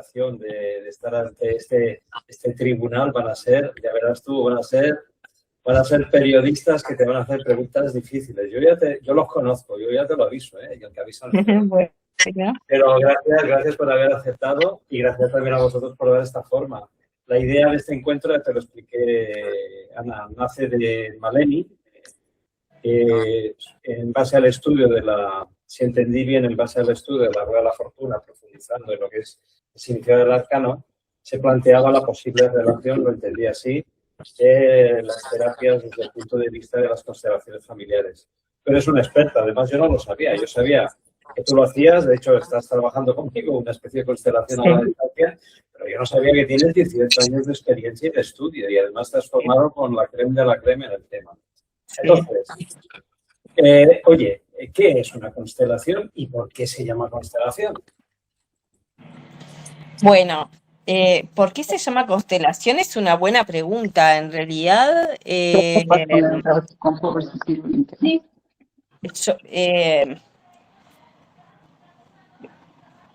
tentación de estar ante este tribunal van a ser, ya verás tú, van a ser periodistas que te van a hacer preguntas difíciles. Yo los conozco, yo ya te lo aviso, y el que avisa al revés. Bueno, Pero gracias por haber aceptado y gracias también a vosotros por dar esta forma. La idea de este encuentro, ya te lo expliqué, Ana, nace de Maleni, en base al estudio si entendí bien, en base al estudio de la Rueda de la Fortuna, profundizando en lo que es el significado del arcano, se planteaba la posible relación, lo entendí así, de las terapias desde el punto de vista de las constelaciones familiares. Pero es una experta, además yo no lo sabía, yo sabía que tú lo hacías, de hecho estás trabajando conmigo, una especie de constelación a la distancia, pero yo no sabía que tienes 18 años de experiencia y de estudio y además te has formado con la creme de la creme en el tema. Entonces, oye, ¿qué es una constelación y por qué se llama constelación? Bueno, ¿por qué se llama constelación? Es una buena pregunta. En realidad,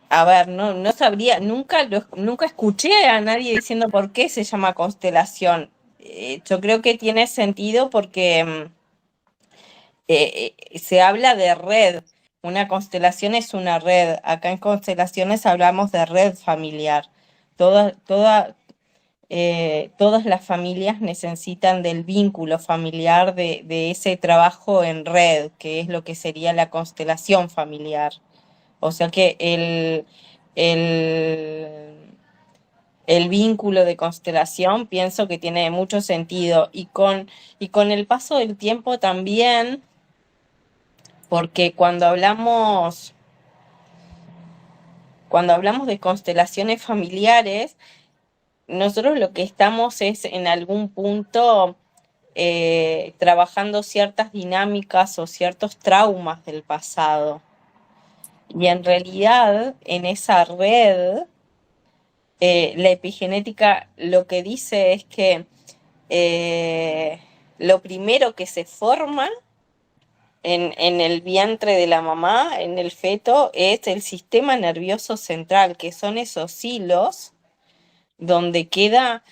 a ver, no sabría, nunca escuché a nadie diciendo por qué se llama constelación. Yo creo que tiene sentido porque se habla de red. Una constelación es una red. Acá en constelaciones hablamos de red familiar. Todas las familias necesitan del vínculo familiar, de ese trabajo en red, que es lo que sería la constelación familiar. O sea que el vínculo de constelación pienso que tiene mucho sentido. Y con el paso del tiempo también, porque cuando hablamos de constelaciones familiares, nosotros lo que estamos es en algún punto trabajando ciertas dinámicas o ciertos traumas del pasado. Y en realidad, en esa red, la epigenética lo que dice es que lo primero que se forma en el vientre de la mamá, en el feto, es el sistema nervioso central, que son esos hilos donde queda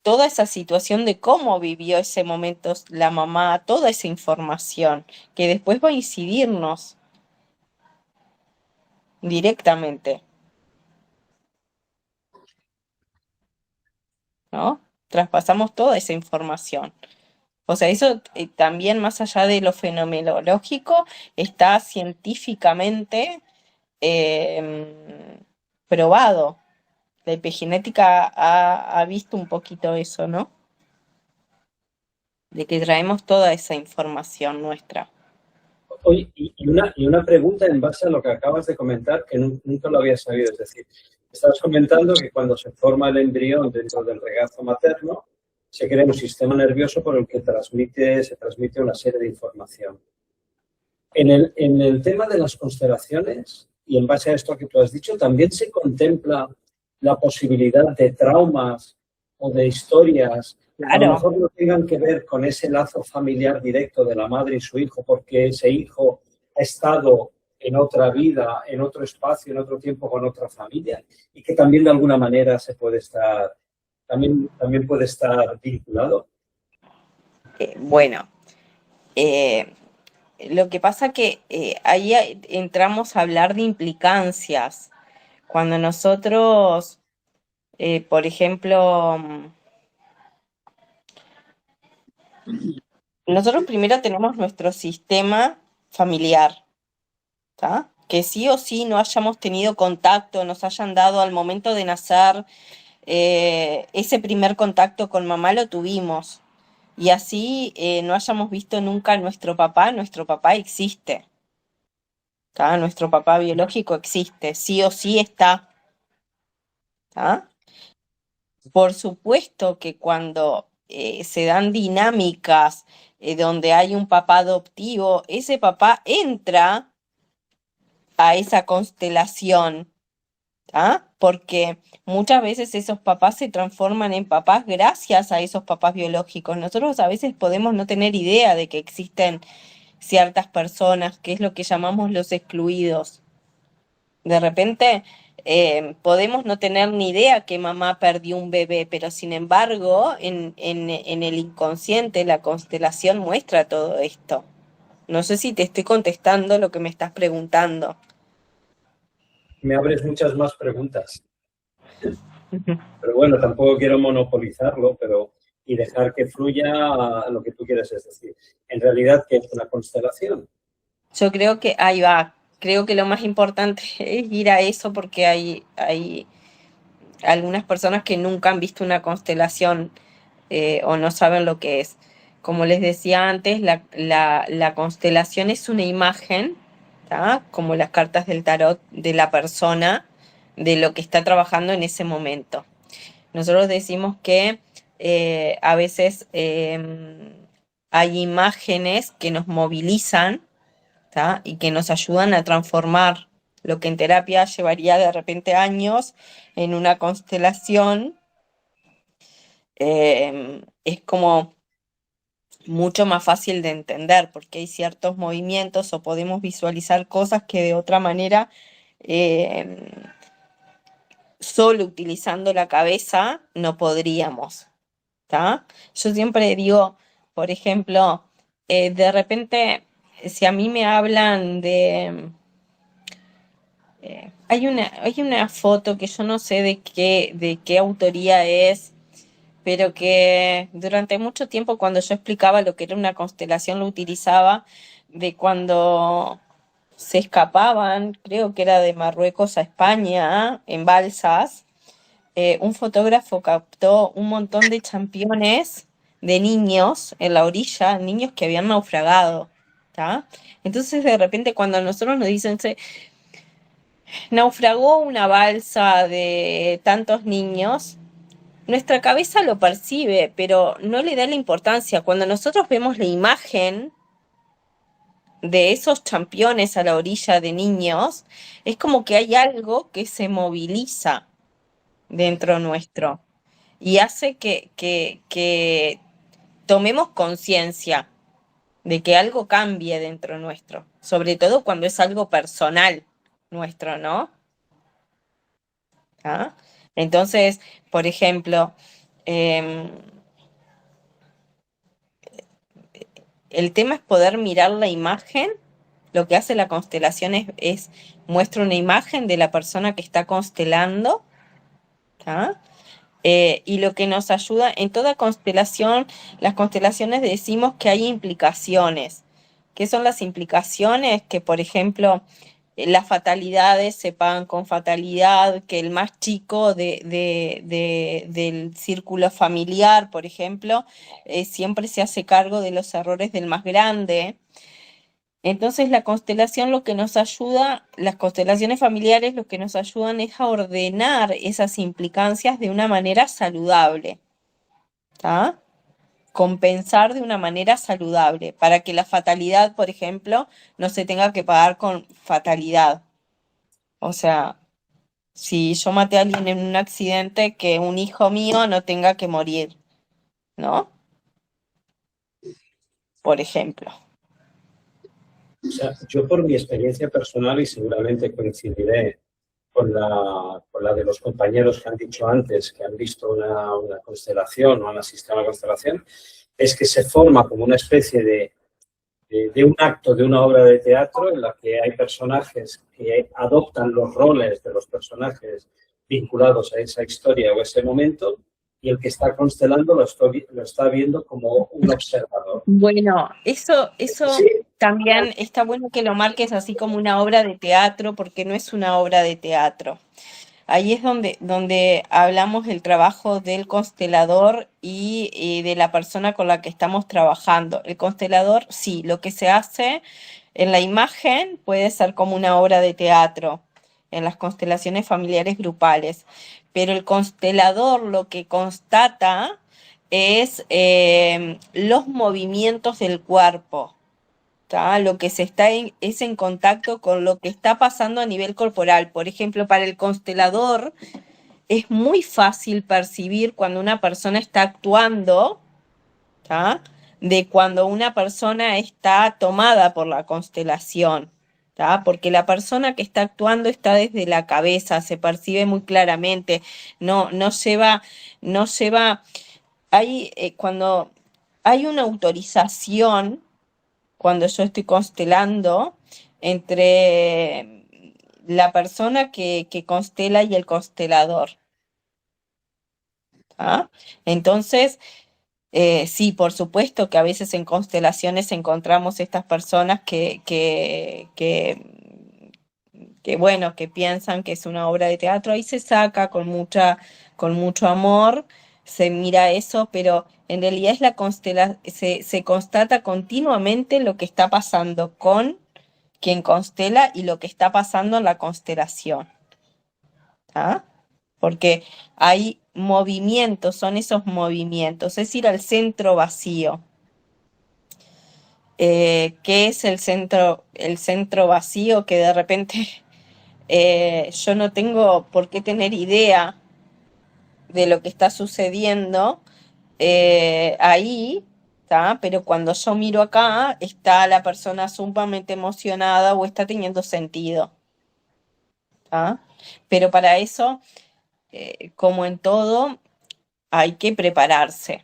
toda esa situación de cómo vivió ese momento la mamá, toda esa información que después va a incidirnos directamente, ¿no? Traspasamos toda esa información. O sea, eso también más allá de lo fenomenológico, está científicamente probado. La epigenética ha visto un poquito eso, ¿no? De que traemos toda esa información nuestra. Oye, y una pregunta en base a lo que acabas de comentar, que nunca lo había sabido. Es decir, estabas comentando que cuando se forma el embrión dentro del regazo materno, se crea un sistema nervioso por el que se transmite una serie de información. En el tema de las constelaciones, y en base a esto que tú has dicho, también se contempla la posibilidad de traumas o de historias que a lo mejor no tengan que ver con ese lazo familiar directo de la madre y su hijo, porque ese hijo ha estado en otra vida, en otro espacio, en otro tiempo con otra familia, y que también de alguna manera también puede estar vinculado. Bueno, lo que pasa que ahí entramos a hablar de implicancias. Cuando nosotros, por ejemplo, nosotros primero tenemos nuestro sistema familiar, ¿tá? Que sí o sí no hayamos tenido contacto, nos hayan dado al momento de nacer, ese primer contacto con mamá lo tuvimos. Y así no hayamos visto nunca a nuestro papá existe. ¿Tá? Nuestro papá biológico existe, sí o sí está. ¿Tá? Por supuesto que cuando se dan dinámicas donde hay un papá adoptivo, ese papá entra a esa constelación, ¿tá? Porque muchas veces esos papás se transforman en papás gracias a esos papás biológicos. Nosotros a veces podemos no tener idea de que existen ciertas personas, que es lo que llamamos los excluidos. De repente podemos no tener ni idea que mamá perdió un bebé, pero sin embargo en el inconsciente la constelación muestra todo esto. No sé si te estoy contestando lo que me estás preguntando. Me abres muchas más preguntas. Pero bueno, tampoco quiero monopolizarlo, y dejar que fluya lo que tú quieres. Es decir, en realidad, ¿qué es una constelación? Yo creo que ahí va. Creo que lo más importante es ir a eso porque hay algunas personas que nunca han visto una constelación o no saben lo que es. Como les decía antes, la constelación es una imagen, ¿tá? Como las cartas del tarot de la persona, de lo que está trabajando en ese momento. Nosotros decimos que a veces hay imágenes que nos movilizan, ¿tá? Y que nos ayudan a transformar lo que en terapia llevaría de repente años en una constelación. Es como mucho más fácil de entender porque hay ciertos movimientos o podemos visualizar cosas que de otra manera, eh, solo utilizando la cabeza, no podríamos. ¿Tá? Yo siempre digo, por ejemplo, de repente, si a mí me hablan de... hay una foto que yo no sé de qué autoría es, pero que durante mucho tiempo cuando yo explicaba lo que era una constelación lo utilizaba de cuando se escapaban, creo que era de Marruecos a España, en balsas. Un fotógrafo captó un montón de championes de niños en la orilla, niños que habían naufragado, ¿tá? Entonces de repente cuando a nosotros nos dicen, se naufragó una balsa de tantos niños, nuestra cabeza lo percibe, pero no le da la importancia. Cuando nosotros vemos la imagen de esos championes a la orilla de niños, es como que hay algo que se moviliza dentro nuestro y hace que tomemos conciencia de que algo cambie dentro nuestro, sobre todo cuando es algo personal nuestro, ¿no? ¿Ah? Entonces, por ejemplo, em, el tema es poder mirar la imagen. Lo que hace la constelación es muestra una imagen de la persona que está constelando, ¿tá? Y lo que nos ayuda en toda constelación, las constelaciones decimos que hay implicaciones. ¿Qué son las implicaciones? Que, por ejemplo, las fatalidades se pagan con fatalidad, que el más chico del círculo familiar, por ejemplo, siempre se hace cargo de los errores del más grande. Entonces la constelación lo que nos ayuda, las constelaciones familiares lo que nos ayudan es a ordenar esas implicancias de una manera saludable, ¿tá? Compensar de una manera saludable, para que la fatalidad, por ejemplo, no se tenga que pagar con fatalidad. O sea, si yo maté a alguien en un accidente, que un hijo mío no tenga que morir, ¿no? Por ejemplo. O sea, yo por mi experiencia personal, y seguramente coincidiré con la de los compañeros que han dicho antes, que han visto una constelación o han asistido a una constelación, es que se forma como una especie de un acto, de una obra de teatro en la que hay personajes que adoptan los roles de los personajes vinculados a esa historia o ese momento, y el que está constelando lo está viendo como un observador. Bueno, eso Sí, también está bueno que lo marques así como una obra de teatro, porque no es una obra de teatro. Ahí es donde hablamos del trabajo del constelador y de la persona con la que estamos trabajando. El constelador, sí, lo que se hace en la imagen puede ser como una obra de teatro, en las constelaciones familiares grupales, pero el constelador lo que constata es los movimientos del cuerpo. ¿Tá? Lo que se está es en contacto con lo que está pasando a nivel corporal. Por ejemplo, para el constelador es muy fácil percibir cuando una persona está actuando, ¿tá? de cuando una persona está tomada por la constelación, ¿tá? Porque la persona que está actuando está desde la cabeza, se percibe muy claramente, no lleva, cuando hay una autorización, cuando yo estoy constelando, entre la persona que constela y el constelador, ¿tá? Entonces, sí, por supuesto que a veces en constelaciones encontramos estas personas bueno, que piensan que es una obra de teatro, ahí se saca con mucho amor, se mira eso, pero en realidad es se constata continuamente lo que está pasando con quien constela y lo que está pasando en la constelación, ¿ah? Porque hay movimientos, son esos movimientos, es ir al centro vacío. ¿Qué es el centro vacío? Que de repente yo no tengo por qué tener idea de lo que está sucediendo ahí, ¿tá? Pero cuando yo miro acá, está la persona sumamente emocionada o está teniendo sentido, ¿tá? Pero para eso, como en todo, hay que prepararse,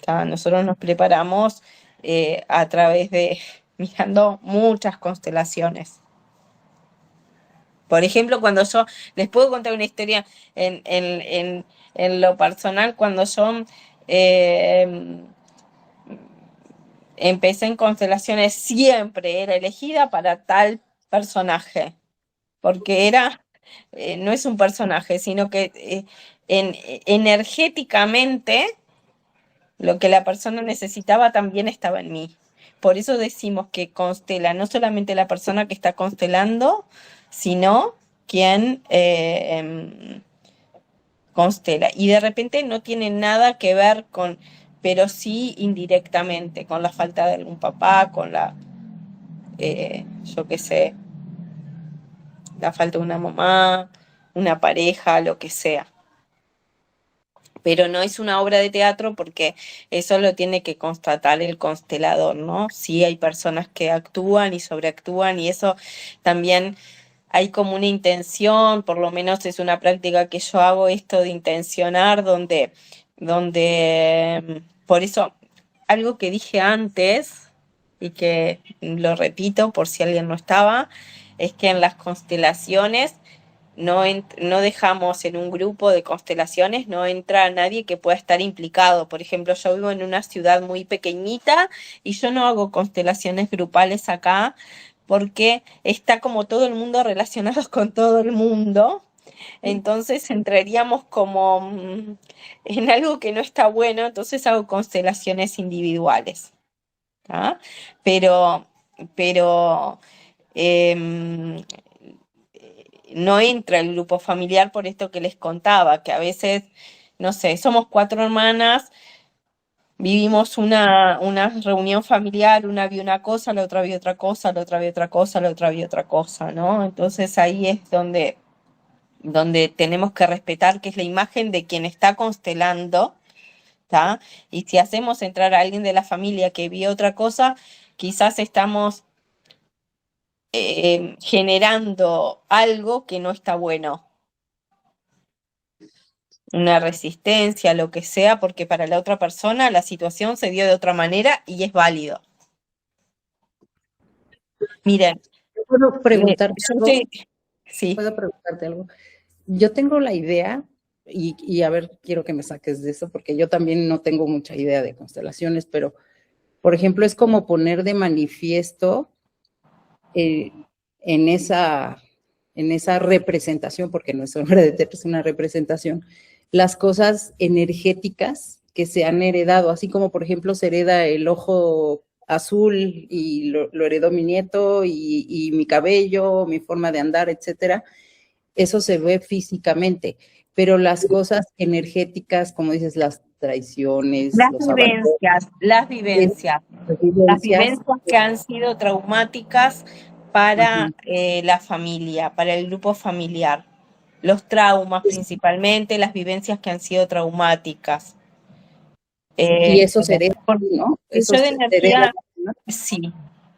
¿tá? Nosotros nos preparamos a través de mirando muchas constelaciones. Por ejemplo, cuando yo, les puedo contar una historia en lo personal, cuando yo eh, empecé en constelaciones, siempre era elegida para tal personaje, porque no es un personaje, sino que energéticamente lo que la persona necesitaba también estaba en mí. Por eso decimos que constela no solamente la persona que está constelando, sino quien constela. Y de repente no tiene nada que ver pero sí indirectamente, con la falta de algún papá, con yo qué sé, la falta de una mamá, una pareja, lo que sea. Pero no es una obra de teatro porque eso lo tiene que constatar el constelador, ¿no? Sí hay personas que actúan y sobreactúan y eso también hay como una intención, por lo menos es una práctica que yo hago, esto de intencionar, por eso, algo que dije antes y que lo repito por si alguien no estaba, es que en las constelaciones no dejamos en un grupo de constelaciones, no entra nadie que pueda estar implicado. Por ejemplo, yo vivo en una ciudad muy pequeñita y yo no hago constelaciones grupales acá porque está como todo el mundo relacionado con todo el mundo. Entonces entraríamos como en algo que no está bueno, entonces hago constelaciones individuales. ¿Ah? Pero, pero em, no entra el grupo familiar por esto que les contaba, que a veces, no sé, somos 4 hermanas, vivimos una reunión familiar, una vio una cosa, la otra vio otra cosa, la otra vio otra cosa, la otra vio otra cosa, ¿no? Entonces ahí es donde tenemos que respetar que es la imagen de quien está constelando, ¿tá? Y si hacemos entrar a alguien de la familia que vio otra cosa, quizás estamos generando algo que no está bueno, una resistencia, lo que sea, porque para la otra persona la situación se dio de otra manera y es válido. Miren, ¿Puedo preguntarte algo? Sí. ¿Puedo preguntarte algo? Yo tengo la idea, y a ver, quiero que me saques de eso, porque yo también no tengo mucha idea de constelaciones, pero, por ejemplo, es como poner de manifiesto en esa representación, porque no es obra de teatro, es una representación, las cosas energéticas que se han heredado, así como, por ejemplo, se hereda el ojo azul y lo heredó mi nieto y mi cabello, mi forma de andar, etcétera. Eso se ve físicamente, pero las cosas energéticas, como dices, las traiciones, las vivencias que han sido traumáticas para la familia, para el grupo familiar. Los traumas principalmente, las vivencias que han sido traumáticas. Y eso se hereda, Porque ¿no? el Eso yo de se hereda, energía, ¿no? sí,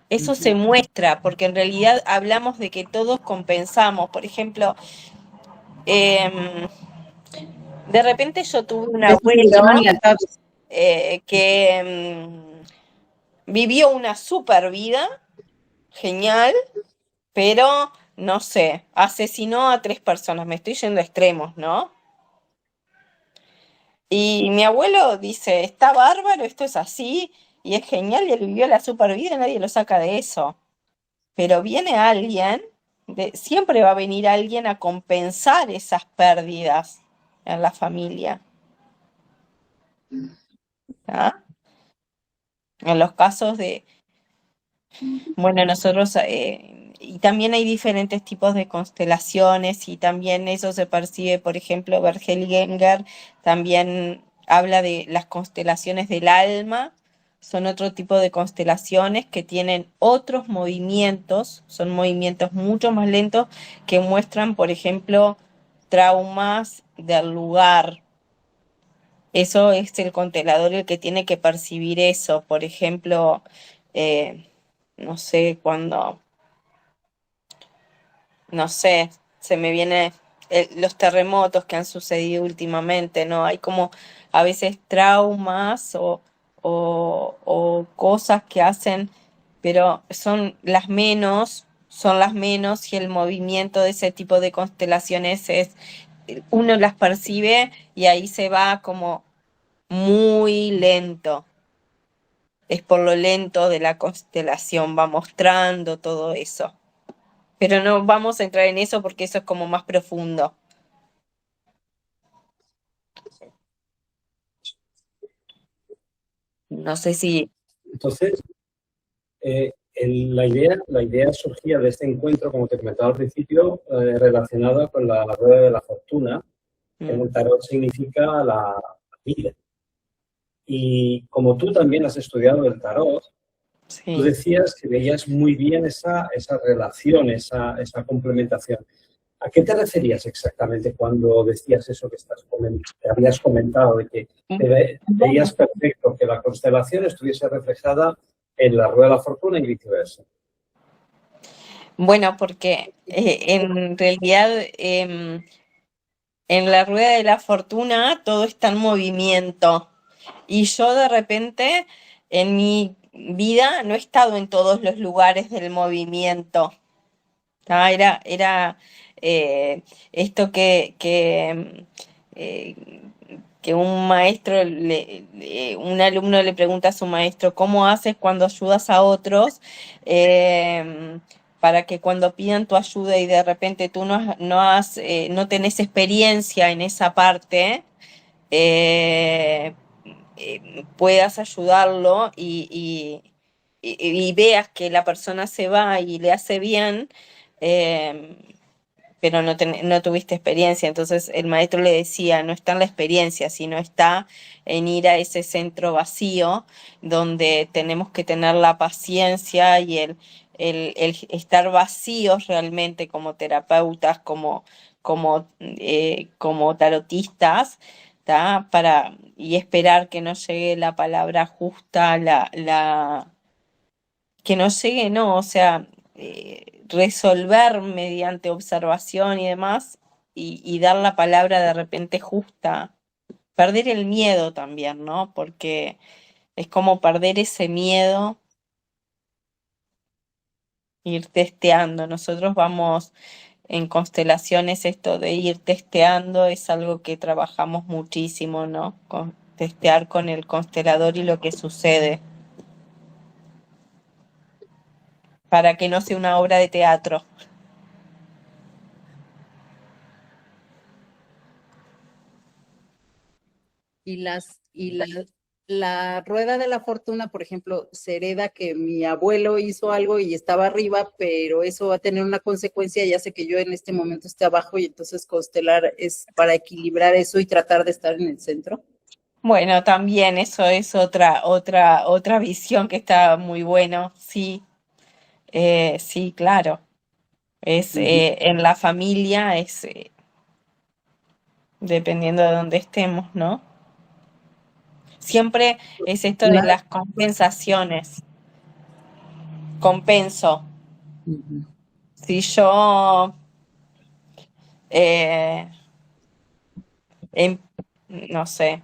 eso se muestra, porque en realidad hablamos de que todos compensamos. Por ejemplo, em, de repente yo tuve un Veces abuelo llegaban lealtades. que vivió una super vida, genial, pero no sé, asesinó a 3 personas. Me estoy yendo a extremos, ¿no? Y mi abuelo dice, está bárbaro, esto es así, y es genial, y él vivió la super vida, y nadie lo saca de eso. Pero viene alguien, siempre va a venir alguien a compensar esas pérdidas en la familia. ¿Ah? En los casos de, bueno, nosotros, y también hay diferentes tipos de constelaciones, y también eso se percibe, por ejemplo, Bergel Genger también habla de las constelaciones del alma, son otro tipo de constelaciones que tienen otros movimientos, son movimientos mucho más lentos que muestran, por ejemplo, traumas del lugar. Eso es el constelador el que tiene que percibir eso. Por ejemplo, eh, no sé, no sé, se me viene los terremotos que han sucedido últimamente, ¿no? Hay como a veces traumas o cosas que hacen, pero son las menos, y el movimiento de ese tipo de constelaciones es, uno las percibe y ahí se va como muy lento. Es por lo lento de la constelación, va mostrando todo eso. Pero no vamos a entrar en eso porque eso es como más profundo. No sé si... Entonces, la idea surgía de este encuentro, como te comentaba al principio, relacionada con la rueda de la fortuna, que en Mm, el tarot significa la vida. Y como tú también has estudiado el tarot, tú sí. decías que veías muy bien esa relación, esa complementación. ¿A qué te referías exactamente cuando decías eso que habías comentado, de que veías perfecto que la constelación estuviese reflejada en la rueda de la fortuna y viceversa? Bueno, porque en realidad en la rueda de la fortuna todo está en movimiento. Y yo de repente en mi vida no he estado en todos los lugares del movimiento. Era eh, esto eh, que un maestro, un alumno le pregunta a su maestro, ¿cómo haces cuando ayudas a otros? Eh, para que cuando pidan tu ayuda y de repente tú no tenés experiencia en esa parte, eh, puedas ayudarlo y veas que la persona se va y le hace bien, eh, pero no tuviste experiencia. Entonces el maestro le decía, no está en la experiencia, sino está en ir a ese centro vacío donde tenemos que tener la paciencia y el estar vacíos realmente como terapeutas, como tarotistas, ¿tá? Y esperar que no llegue la palabra justa, que no llegue, no, o sea, resolver mediante observación y demás, y dar la palabra de repente justa, perder el miedo también, ¿no? Porque es como perder ese miedo, ir testeando. Nosotros vamos en constelaciones, esto de ir testeando es algo que trabajamos muchísimo, ¿no? Testear con el constelador y lo que sucede, para que no sea una obra de teatro. La rueda de la fortuna, por ejemplo, se hereda que mi abuelo hizo algo y estaba arriba, pero eso va a tener una consecuencia y hace que yo en este momento esté abajo, y entonces constelar es para equilibrar eso y tratar de estar en el centro. Bueno, también eso es otra visión que está muy bueno, sí, sí, claro. Es Ujú. en la familia, dependiendo de dónde estemos, ¿no? Siempre es esto de las compensaciones. Compenso. Ujú. Si yo em- no sé,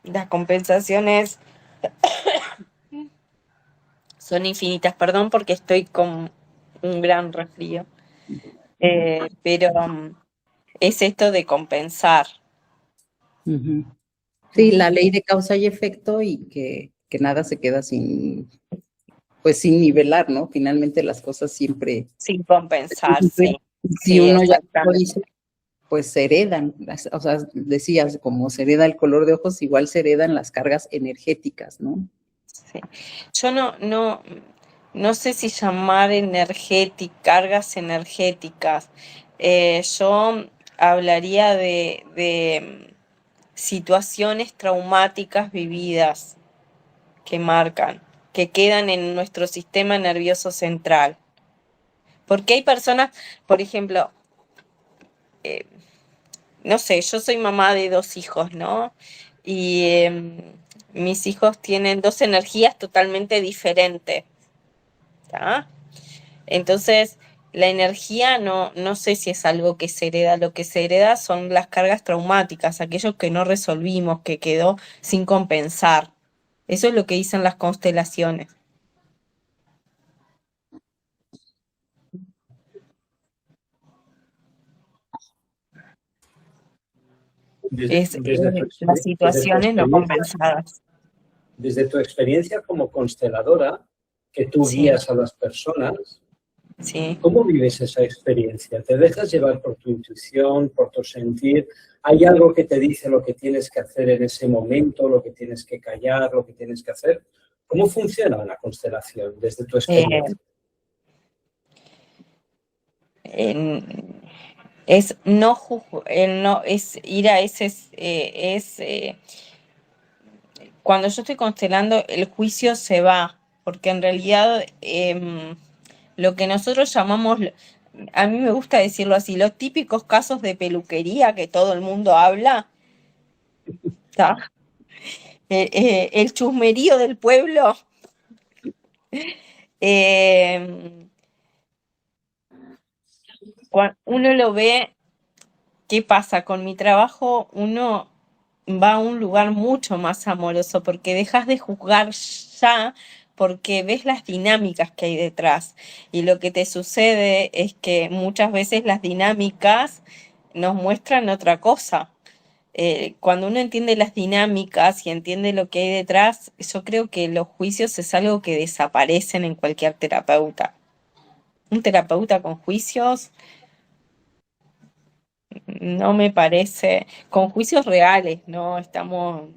las compensaciones son infinitas. Perdón porque estoy con un gran resfrío. Pero es esto de compensar. Ujú. Sí, la ley de causa y efecto y que nada se queda sin, pues sin nivelar, ¿no? Finalmente las cosas siempre, Sin compensar, sí. si Sí, uno ya lo exactamente. hizo, pues se heredan, o sea, decías, como se hereda el color de ojos, igual se heredan las cargas energéticas, ¿no? Sí. Yo no sé si llamar cargas energéticas. Yo hablaría de situaciones traumáticas vividas que marcan, que quedan en nuestro sistema nervioso central. Porque hay personas, por ejemplo, no sé, yo soy mamá de 2 hijos, ¿no? Y mis hijos tienen 2 energías totalmente diferentes, ¿tá? Entonces, la energía no sé si es algo que se hereda. Lo que se hereda son las cargas traumáticas, aquello que no resolvimos, que quedó sin compensar. Eso es lo que dicen las constelaciones. Desde, Es desde tu, las exper- desde tu situaciones no experiencia, compensadas. desde tu experiencia como consteladora, que tú Sí, guías a las personas, sí. ¿cómo vives esa experiencia? ¿Te dejas llevar por tu intuición, por tu sentir? ¿Hay algo que te dice lo que tienes que hacer en ese momento, lo que tienes que callar, lo que tienes que hacer? ¿Cómo funciona una constelación desde tu Eh, experiencia? en- es no el no es ir a ese cuando yo estoy constelando el juicio se va porque en realidad lo que nosotros llamamos, a mí me gusta decirlo así, los típicos casos de peluquería que todo el mundo habla, ¿tá? El chusmerío del pueblo, eh, uno lo ve. ¿Qué pasa? Con mi trabajo uno va a un lugar mucho más amoroso porque dejas de juzgar ya porque ves las dinámicas que hay detrás. Y lo que te sucede es que muchas veces las dinámicas nos muestran otra cosa. Cuando uno entiende las dinámicas y entiende lo que hay detrás, yo creo que los juicios es algo que desaparecen en cualquier terapeuta. Un terapeuta con juicios no me parece, con juicios reales, ¿no? Estamos,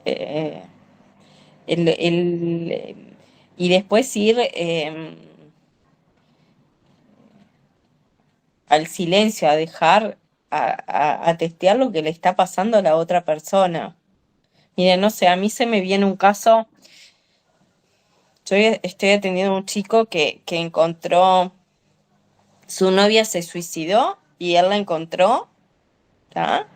eh, y después ir al silencio, a dejar, a testear lo que le está pasando a la otra persona. Mira, no sé, a mí se me viene un caso, yo estoy atendiendo a un chico que encontró, su novia se suicidó y él la encontró, ¿tá?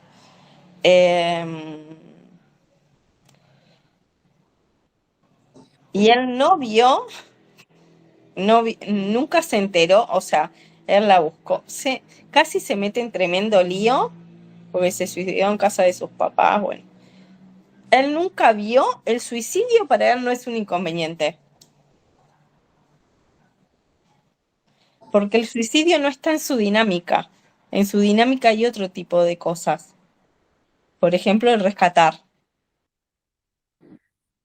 Y él no vio nunca se enteró, o sea, él la buscó. Casi se mete en tremendo lío, porque se suicidó en casa de sus papás, bueno. Él nunca vio, el suicidio para él no es un inconveniente, porque el suicidio no está en su dinámica. En su dinámica hay otro tipo de cosas. Por ejemplo, el rescatar.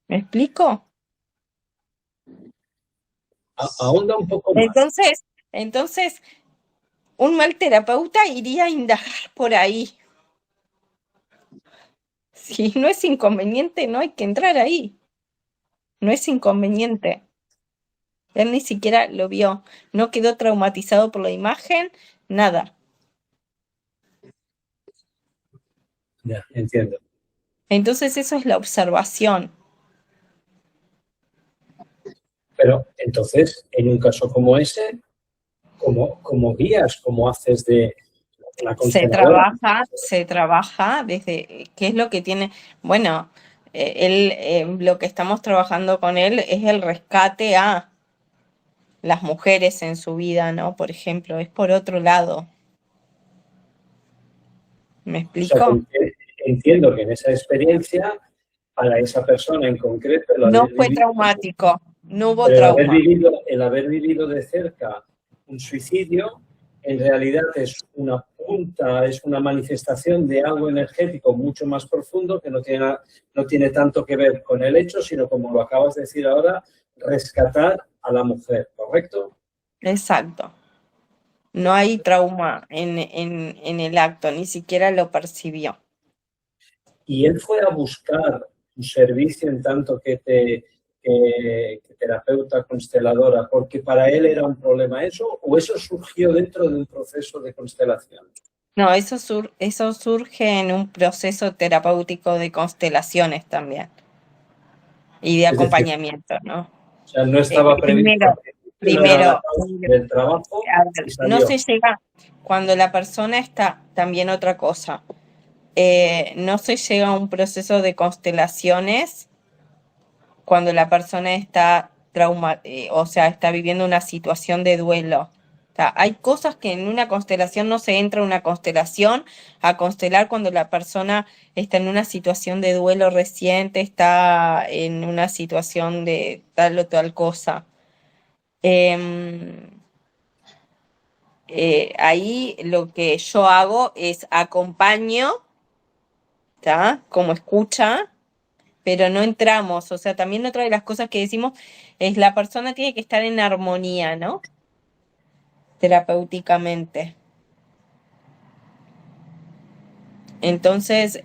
¿Me explico? Ahonda un poco más. Entonces, un mal terapeuta iría a indagar por ahí. Si no es inconveniente, no hay que entrar ahí. No es inconveniente. Él ni siquiera lo vio, no quedó traumatizado por la imagen, nada. Ya, entiendo. Entonces eso es la observación. Pero entonces, en un caso como ese, ¿cómo guías? ¿Cómo haces de la Se consteladora. trabaja desde, ¿qué es lo que tiene? Bueno, lo que estamos trabajando con él es el rescate a las mujeres en su vida, ¿no? Por ejemplo, es por otro lado. ¿Me O sea, que explico? entiendo que en esa experiencia, para esa persona en concreto, No fue traumático, no hubo pero trauma. el haber vivido de cerca un suicidio, en realidad es una punta, es una manifestación de algo energético mucho más profundo que no tiene tanto que ver con el hecho, sino, como lo acabas de decir ahora, rescatar a la mujer, ¿correcto? Exacto. No hay trauma en el acto, ni siquiera lo percibió. Y él fue a buscar un servicio en tanto que terapeuta consteladora, porque para él era un problema eso, o eso surgió dentro de un proceso de constelación. No, eso surge en un proceso terapéutico de constelaciones también y de Es decir, acompañamiento, ¿no? o sea, no estaba previsto Primero, al principio, no era la causa del trabajo a y ver, no salió. se llega, cuando la persona está, también otra cosa, no se llega a un proceso de constelaciones cuando la persona está o sea, está viviendo una situación de duelo. O sea, hay cosas que en una constelación no se entra en una constelación a constelar cuando la persona está en una situación de duelo reciente, está en una situación de tal o tal cosa. Em, ahí lo que yo hago es acompaño, ¿tá? Como escucha, pero no entramos. O sea, también otra de las cosas que decimos es la persona tiene que estar en armonía, ¿no? Terapéuticamente. Entonces,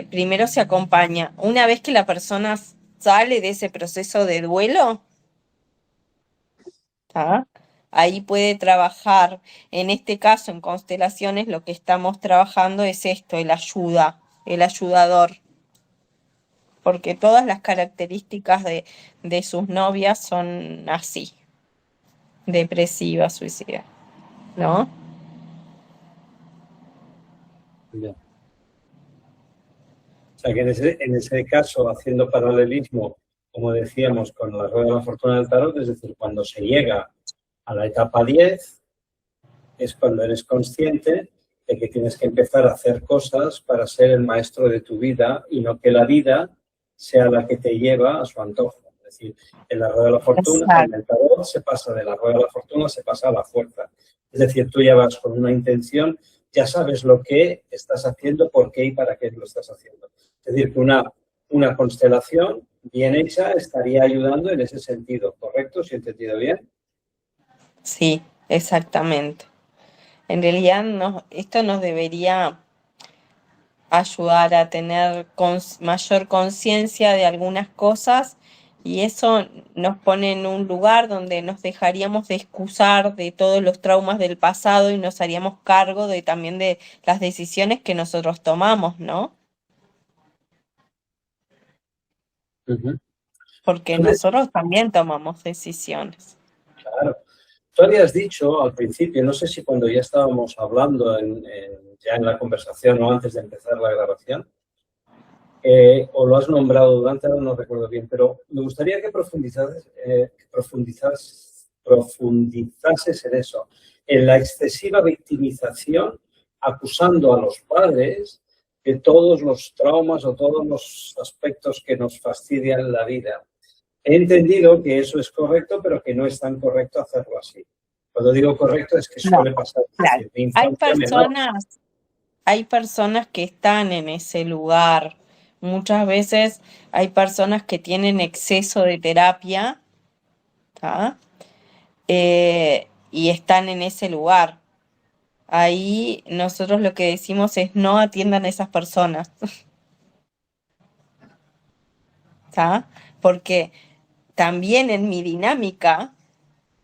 primero se acompaña. Una vez que la persona sale de ese proceso de duelo, ¿tá? Ahí puede trabajar. En este caso, en constelaciones, lo que estamos trabajando es esto, el ayudador. Porque todas las características de sus novias son así, depresivas, suicidas, ¿no? Ya. O sea, que en ese caso, haciendo paralelismo, como decíamos, con la rueda de la fortuna del tarot, es decir, cuando se llega a la etapa 10, es cuando eres consciente de que tienes que empezar a hacer cosas para ser el maestro de tu vida y no que la vida sea la que te lleva a su antojo. Es decir, en la rueda de la fortuna, en Exacto. el tarot se pasa de la rueda de la fortuna, se pasa a la fuerza. Es decir, tú ya vas con una intención, ya sabes lo que estás haciendo, por qué y para qué lo estás haciendo. Es decir, que una constelación bien hecha estaría ayudando en ese sentido, ¿correcto? ¿Si he entendido bien? Sí, exactamente. En realidad esto nos debería ayudar a tener mayor conciencia de algunas cosas y eso nos pone en un lugar donde nos dejaríamos de excusar de todos los traumas del pasado y nos haríamos cargo de también de las decisiones que nosotros tomamos, ¿no? Uh-huh. Porque nosotros también tomamos decisiones. Claro. Tú habías dicho al principio, no sé si cuando ya estábamos hablando ya en la conversación o antes de empezar la grabación, o lo has nombrado durante, ahora no recuerdo bien, pero me gustaría que profundizases en eso, en la excesiva victimización, acusando a los padres de todos los traumas o todos los aspectos que nos fastidian en la vida. He entendido que eso es correcto, pero que no es tan correcto hacerlo así. Cuando digo correcto es que No, suele pasar. Es claro. decir, de Hay infancia menor. personas, hay personas que están en ese lugar. Muchas veces hay personas que tienen exceso de terapia, ¿tá? Y están en ese lugar. Ahí nosotros lo que decimos es no atiendan a esas personas, ¿tá? Porque también en mi dinámica,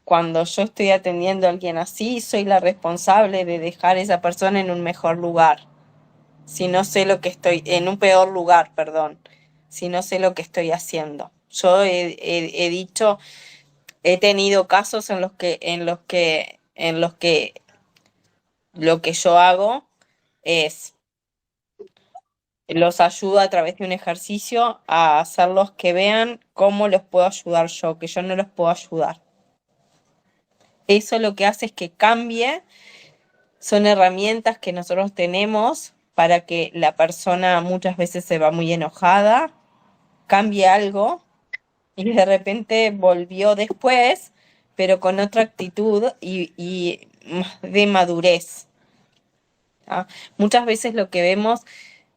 cuando yo estoy atendiendo a alguien así, soy la responsable de dejar a esa persona en un mejor lugar. Si no sé lo que en un peor lugar, perdón, si no sé lo que estoy haciendo. Yo he dicho, he tenido casos en los que lo que yo hago es, los ayudo a través de un ejercicio a hacerlos que vean cómo los puedo ayudar yo, que yo no los puedo ayudar. Eso lo que hace es que cambie, son herramientas que nosotros tenemos para que la persona muchas veces se va muy enojada, cambie algo y de repente volvió después, pero con otra actitud y de madurez. ¿Ah? Muchas veces lo que vemos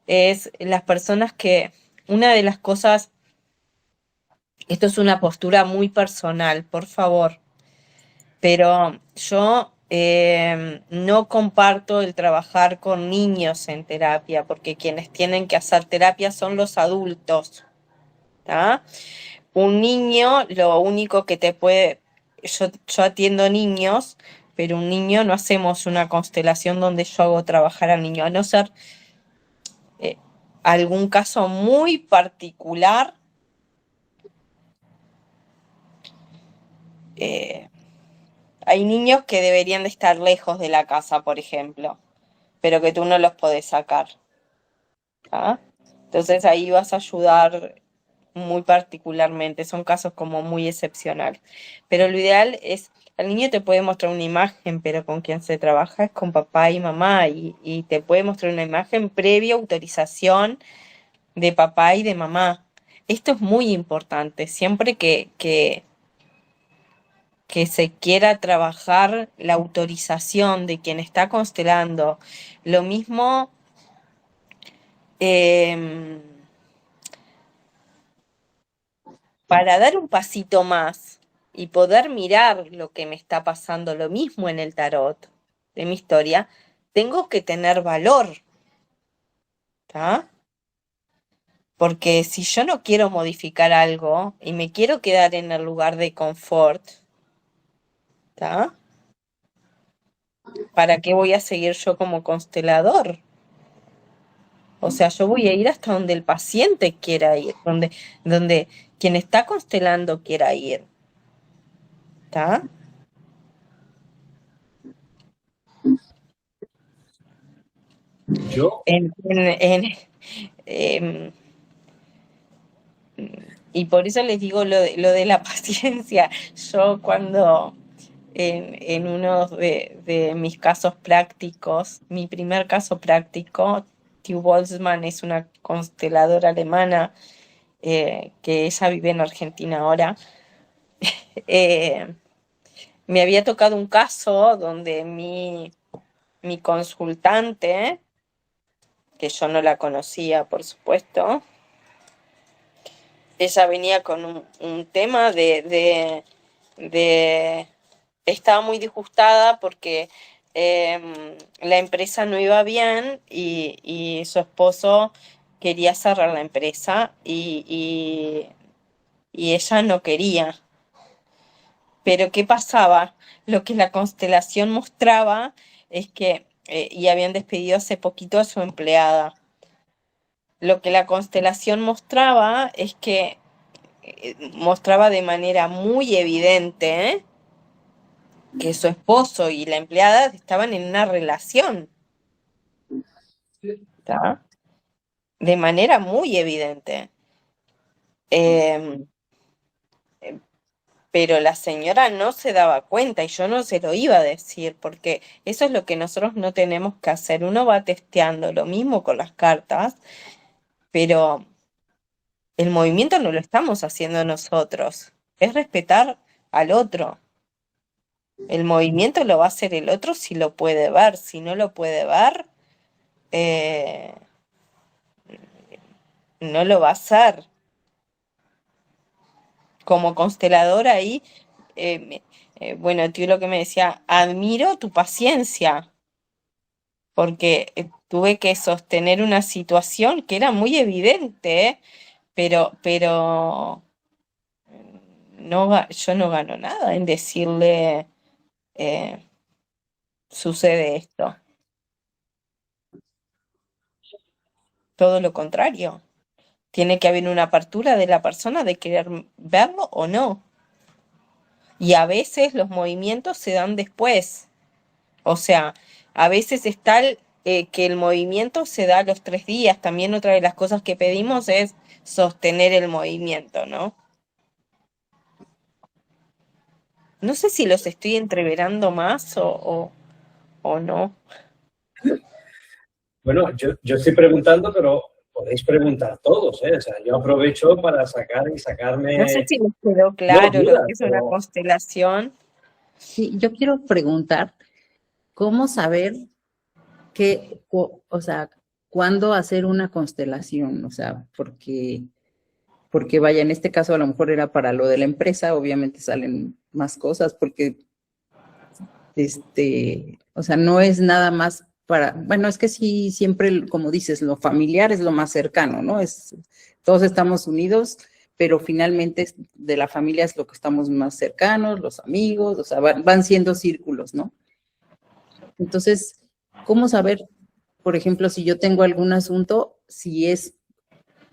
es las personas que, una de las cosas, esto es una postura muy personal, por favor, pero yo no comparto el trabajar con niños en terapia, porque quienes tienen que hacer terapia son los adultos. ¿Tá? Un niño, lo único que te puede, yo atiendo niños, pero un niño no hacemos una constelación donde yo hago trabajar al niño, a no ser eh, algún caso muy particular. Hay niños que deberían de estar lejos de la casa, por ejemplo, pero que tú no los podés sacar. ¿Ah? Entonces ahí vas a ayudar muy particularmente, son casos como muy excepcionales. Pero lo ideal es, el niño te puede mostrar una imagen, pero con quien se trabaja es con papá y mamá, y te puede mostrar una imagen previa autorización de papá y de mamá. Esto es muy importante, siempre que se quiera trabajar la autorización de quien está constelando. Lo mismo, para dar un pasito más y poder mirar lo que me está pasando, lo mismo en el tarot de mi historia, tengo que tener valor, ¿tá? Porque si yo no quiero modificar algo y me quiero quedar en el lugar de confort, ¿tá? ¿Para qué voy a seguir yo como constelador? O sea, yo voy a ir hasta donde el paciente quiera ir, donde quien está constelando quiera ir, ¿tá? Yo, Em, y por eso les digo lo de la paciencia. Yo cuando en uno de mis casos prácticos, mi primer caso práctico, Tiu Boltzmann es una consteladora alemana que ella vive en Argentina ahora. Me había tocado un caso donde mi consultante, que yo no la conocía, por supuesto, ella venía con un tema de estaba muy disgustada porque la empresa no iba bien y su esposo quería cerrar la empresa y ella no quería. Pero ¿qué pasaba? Lo que la constelación mostraba es que, y habían despedido hace poquito a su empleada. Lo que la constelación mostraba es que mostraba de manera muy evidente, que su esposo y la empleada estaban en una relación, ¿tá? De manera muy evidente. Eh, pero la señora no se daba cuenta y yo no se lo iba a decir, porque eso es lo que nosotros no tenemos que hacer. Uno va testeando lo mismo con las cartas, pero el movimiento no lo estamos haciendo nosotros, es respetar al otro. El movimiento lo va a hacer el otro si lo puede ver, si no lo puede ver, eh, no lo va a hacer. Como consteladora ahí, bueno, tío lo que me decía, admiro tu paciencia, porque tuve que sostener una situación que era muy evidente, pero no, yo no gano nada en decirle, eh, sucede esto. Todo lo contrario. Tiene que haber una apertura de la persona de querer verlo o no. Y a veces los movimientos se dan después. O sea, A veces es tal que el movimiento se da a los 3 días. También otra de las cosas que pedimos es sostener el movimiento, ¿no? No sé si los estoy entreverando más o no. Bueno, yo estoy preguntando, pero podéis preguntar todos, ¿eh? O sea, yo aprovecho para No sé sacarme, si les quedó no claro lo dudas, que es una pero constelación. Sí, yo quiero preguntar, ¿cómo saber o sea, cuándo hacer una constelación? O sea, porque vaya, en este caso a lo mejor era para lo de la empresa, obviamente salen más cosas, porque o sea, no es nada más bueno, es que sí, siempre, como dices, lo familiar es lo más cercano, ¿no? Todos estamos unidos, pero finalmente de la familia es lo que estamos más cercanos, los amigos, o sea, van siendo círculos, ¿no? Entonces, ¿cómo saber, por ejemplo, si yo tengo algún asunto, si es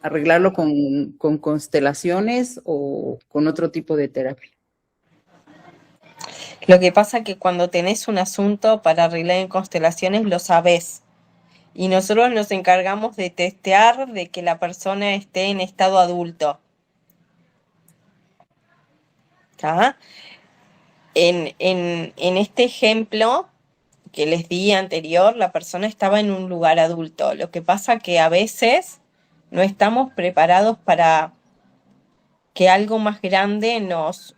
arreglarlo con constelaciones o con otro tipo de terapia? Lo que pasa que cuando tenés un asunto para arreglar en constelaciones lo sabés. Y nosotros nos encargamos de testear de que la persona esté en estado adulto. ¿Tá? En este ejemplo que les di anterior, la persona estaba en un lugar adulto. Lo que pasa que a veces no estamos preparados para que algo más grande nos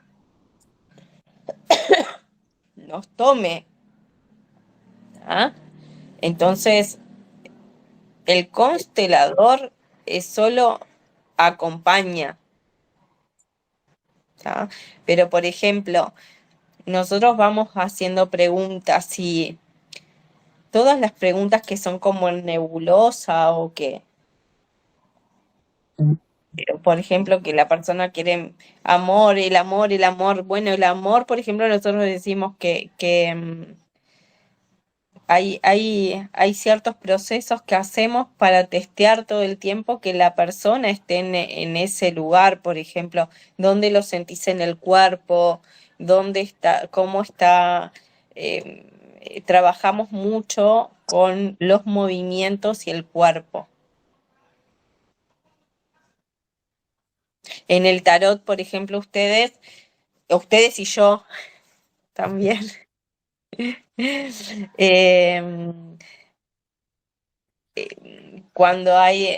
tome. ¿Ah? Entonces, el constelador es solo acompaña. ¿Tá? Pero, por ejemplo, nosotros vamos haciendo preguntas y todas las preguntas que son como nebulosa o que, por ejemplo, que la persona quiere amor, el amor, el amor. Bueno, el amor, por ejemplo, nosotros decimos que hay ciertos procesos que hacemos para testear todo el tiempo que la persona esté en ese lugar, por ejemplo, dónde lo sentís en el cuerpo, dónde está, cómo está. Trabajamos mucho con los movimientos y el cuerpo. En el tarot, por ejemplo, ustedes y yo también, eh, cuando hay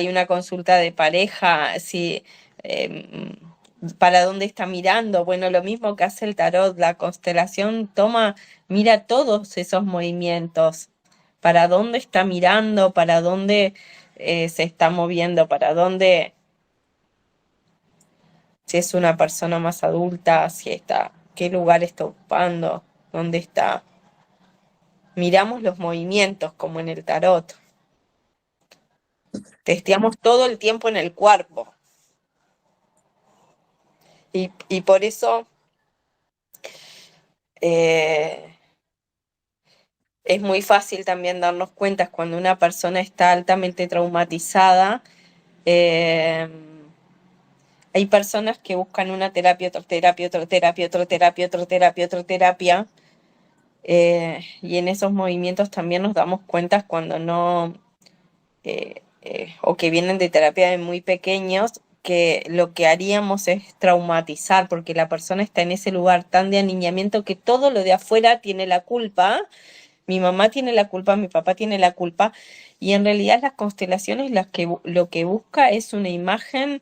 una consulta de pareja, si para dónde está mirando, bueno, lo mismo que hace el tarot, la constelación mira todos esos movimientos, para dónde está mirando, para dónde se está moviendo, para dónde, si es una persona más adulta, qué lugar está ocupando, dónde está. Miramos los movimientos como en el tarot. Testeamos todo el tiempo en el cuerpo. Y por eso eh, es muy fácil también darnos cuenta cuando una persona está altamente traumatizada. eh, Hay personas que buscan una terapia, otra terapia, otra terapia, otra terapia, otra terapia, otra terapia. Y en esos movimientos también nos damos cuenta cuando no, o que vienen de terapia de muy pequeños, que lo que haríamos es traumatizar, porque la persona está en ese lugar tan de aniñamiento que todo lo de afuera tiene la culpa. Mi mamá tiene la culpa, mi papá tiene la culpa, y en realidad las constelaciones lo que busca es una imagen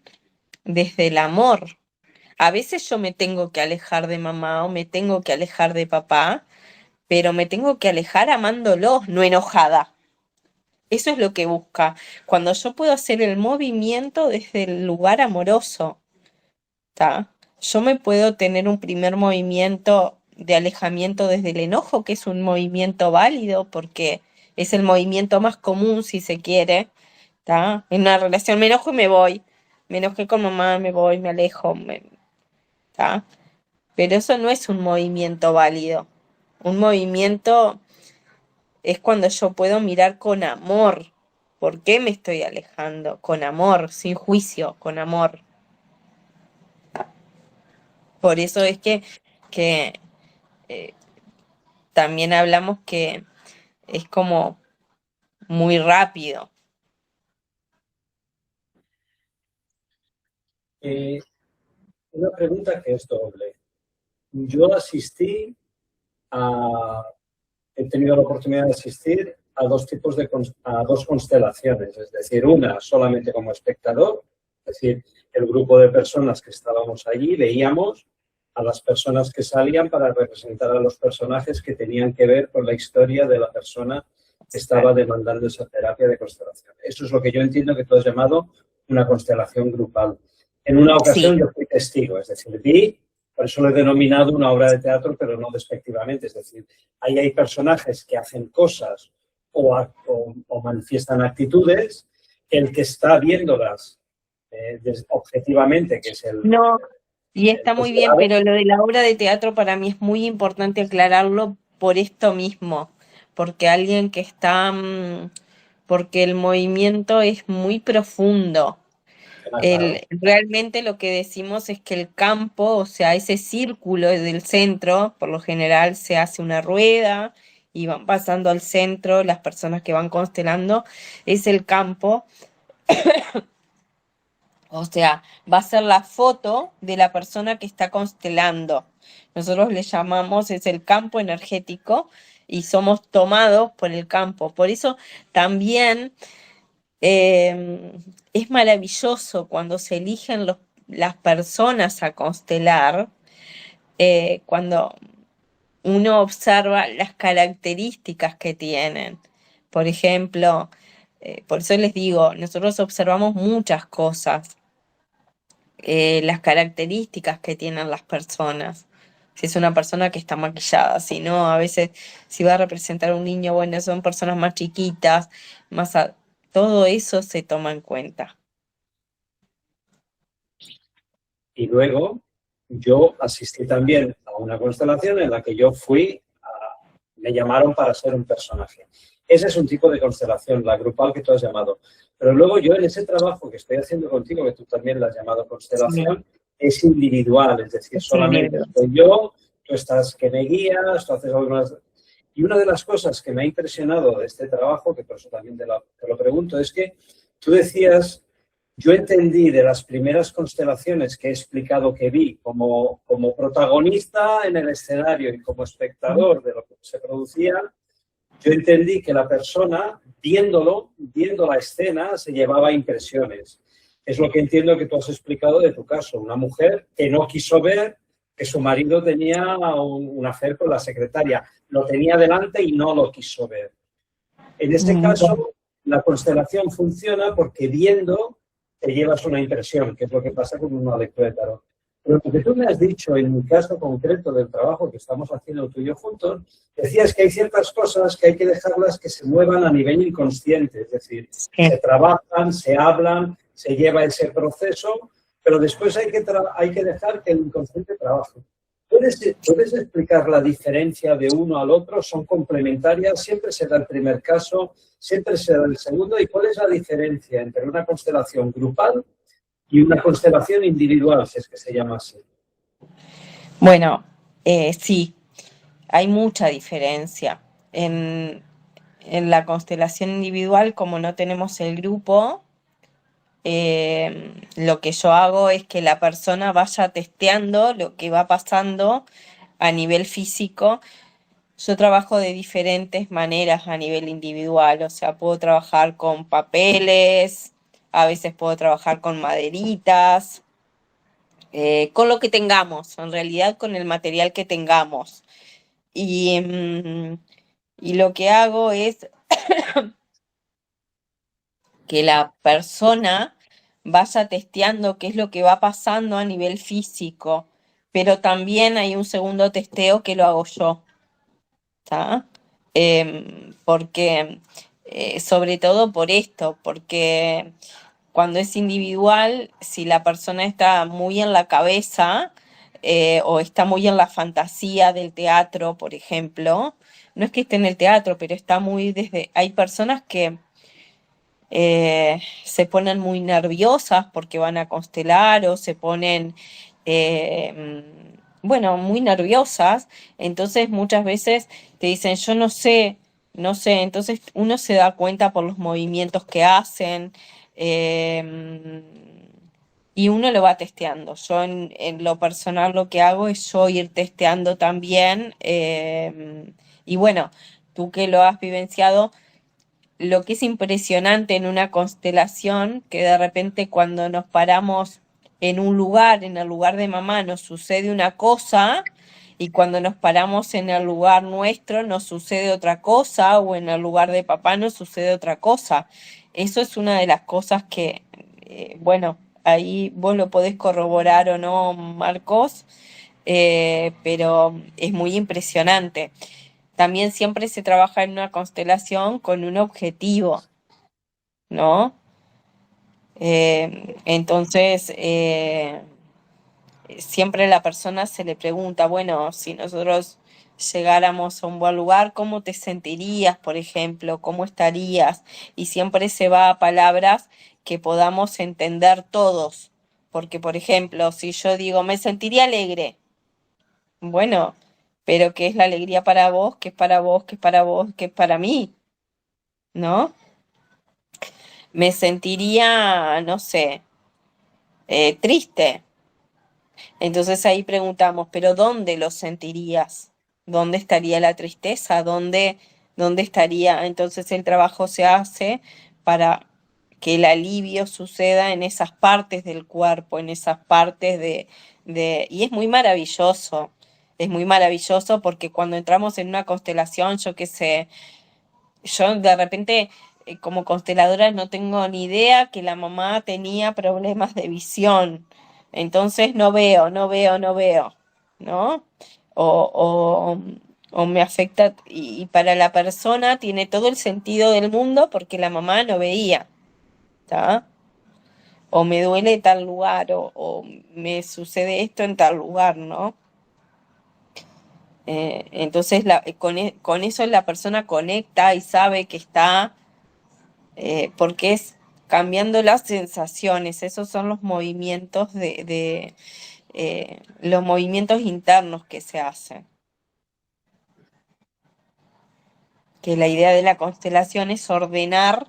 desde el amor. A veces yo me tengo que alejar de mamá o me tengo que alejar de papá, pero me tengo que alejar amándolos, no enojada. Eso es lo que busca. Cuando yo puedo hacer el movimiento desde el lugar amoroso, ¿tá? Yo me puedo tener un primer movimiento de alejamiento desde el enojo, que es un movimiento válido porque es el movimiento más común, si se quiere, ¿tá? En una relación me enojo y me voy. Me enojé con mamá, me voy, me alejo, ¿tá? Pero eso no es un movimiento válido. Un movimiento es cuando yo puedo mirar con amor. ¿Por qué me estoy alejando? Con amor, sin juicio, con amor. Por eso es que también hablamos que es como muy rápido. Una pregunta que es doble. Yo asistí a, he tenido la oportunidad de asistir a a dos constelaciones, es decir, una solamente como espectador, es decir, el grupo de personas que estábamos allí veíamos a las personas que salían para representar a los personajes que tenían que ver con la historia de la persona que estaba demandando esa terapia de constelación. Eso es lo que yo entiendo que tú has llamado una constelación grupal. En una ocasión Sí. yo fui testigo, es decir, vi, por eso lo he denominado una obra de teatro, pero no despectivamente, es decir, ahí hay personajes que hacen cosas o manifiestan actitudes, el que está viéndolas objetivamente, que es No, y está muy bien, considerado, pero lo de la obra de teatro para mí es muy importante aclararlo por esto mismo, porque alguien que está, porque el movimiento es muy profundo. claro, Realmente lo que decimos es que el campo, o sea, ese círculo del centro, por lo general se hace una rueda y van pasando al centro las personas que van constelando, es el campo. O sea, va a ser la foto de la persona que está constelando. Nosotros le llamamos, es el campo energético y somos tomados por el campo. Por eso también es maravilloso cuando se eligen las personas a constelar, cuando uno observa las características que tienen. Por ejemplo, por eso les digo, nosotros observamos muchas cosas, las características que tienen las personas. Si es una persona que está maquillada, si no, a veces si va a representar a un niño, bueno, son personas más chiquitas, todo eso se toma en cuenta. y luego yo asistí también a una constelación en la que yo me llamaron para ser un personaje. Ese es un tipo de constelación, la grupal que tú has llamado. Pero luego yo en ese trabajo que estoy haciendo contigo, que tú también la has llamado Sí, constelación, es individual, es decir, es solamente individual. estoy yo, tú estás que me guías, tú haces algunas... Y una de las cosas que me ha impresionado de este trabajo, que por eso también te lo pregunto, es que tú decías, yo entendí de las primeras constelaciones que he explicado que vi como protagonista en el escenario y como espectador de lo que se producía, yo entendí que la persona, viendo la escena, se llevaba impresiones. Es lo que entiendo que tú has explicado de tu caso. Una mujer que no quiso ver que su marido tenía un affair con la secretaria. Lo tenía delante y no lo quiso ver. En este Bueno, caso, la constelación funciona porque viendo te llevas una impresión, que es lo que pasa con una lectura de tarot. Pero lo que tú me has dicho en mi caso concreto del trabajo que estamos haciendo tú y yo juntos, decías que hay ciertas cosas que hay que dejarlas que se muevan a nivel inconsciente, es decir, sí. se trabajan, se hablan, se lleva ese proceso, pero después hay que dejar que el inconsciente trabaje. ¿Puedes explicar la diferencia de uno al otro? ¿Son complementarias? ¿Siempre se da el primer caso? ¿Siempre se da el segundo? ¿Y cuál es la diferencia entre una constelación grupal y una constelación individual, si es que se llama así? Bueno, sí, hay mucha diferencia. En, en la constelación individual, como no tenemos el grupo, lo que yo hago es que la persona vaya testeando lo que va pasando a nivel físico. Yo trabajo de diferentes maneras a nivel individual, o sea, puedo trabajar con papeles, a veces puedo trabajar con maderitas, con lo que tengamos, en realidad con el material que tengamos. Y, y lo que hago es que la persona vaya testeando qué es lo que va pasando a nivel físico, pero también hay un segundo testeo que lo hago yo, ¿está? Porque, sobre todo por esto, porque cuando es individual, si la persona está muy en la cabeza, o está muy en la fantasía del teatro, por ejemplo, no es que esté en el teatro, pero está muy desde... Hay personas que se ponen muy nerviosas porque van a constelar o se ponen, bueno, muy nerviosas. Entonces muchas veces te dicen, yo no sé no sé, entonces uno se da cuenta por los movimientos que hacen, eh, y uno lo va testeando. Yo en lo personal lo que hago es yo ir testeando también, y bueno, tú que lo has vivenciado, lo que es impresionante en una constelación, que de repente cuando nos paramos en un lugar, en el lugar de mamá, nos sucede una cosa, y cuando nos paramos en el lugar nuestro nos sucede otra cosa, o en el lugar de papá nos sucede otra cosa. Eso es una de las cosas que, bueno, ahí vos lo podés corroborar o no, Marcos, pero es muy impresionante. También siempre se trabaja en una constelación con un objetivo, ¿no? Entonces, siempre a la persona se le pregunta, bueno, si nosotros llegáramos a un buen lugar, ¿cómo te sentirías, por ejemplo? ¿Cómo estarías? Y siempre se va a palabras que podamos entender todos. Porque, por ejemplo, si yo digo, me sentiría alegre, bueno, pero ¿qué es la alegría para vos? ¿Qué es para vos? ¿Qué es para vos? ¿Qué es para mí? ¿No? Me sentiría, no sé, triste. Entonces ahí preguntamos, ¿pero dónde lo sentirías? ¿Dónde estaría la tristeza? ¿Dónde estaría? Entonces el trabajo se hace para que el alivio suceda en esas partes del cuerpo, en esas partes y es muy maravilloso porque cuando entramos en una constelación, yo qué sé, yo de repente, como consteladora no tengo ni idea que la mamá tenía problemas de visión. Entonces no veo, ¿no? O, o, o me afecta, y para la persona tiene todo el sentido del mundo porque la mamá no veía, ¿está? O me duele tal lugar, o me sucede esto en tal lugar, ¿no? Entonces con eso la persona conecta y sabe que está, porque es cambiando las sensaciones. Esos son los movimientos los movimientos internos que se hacen. Que la idea de la constelación es ordenar,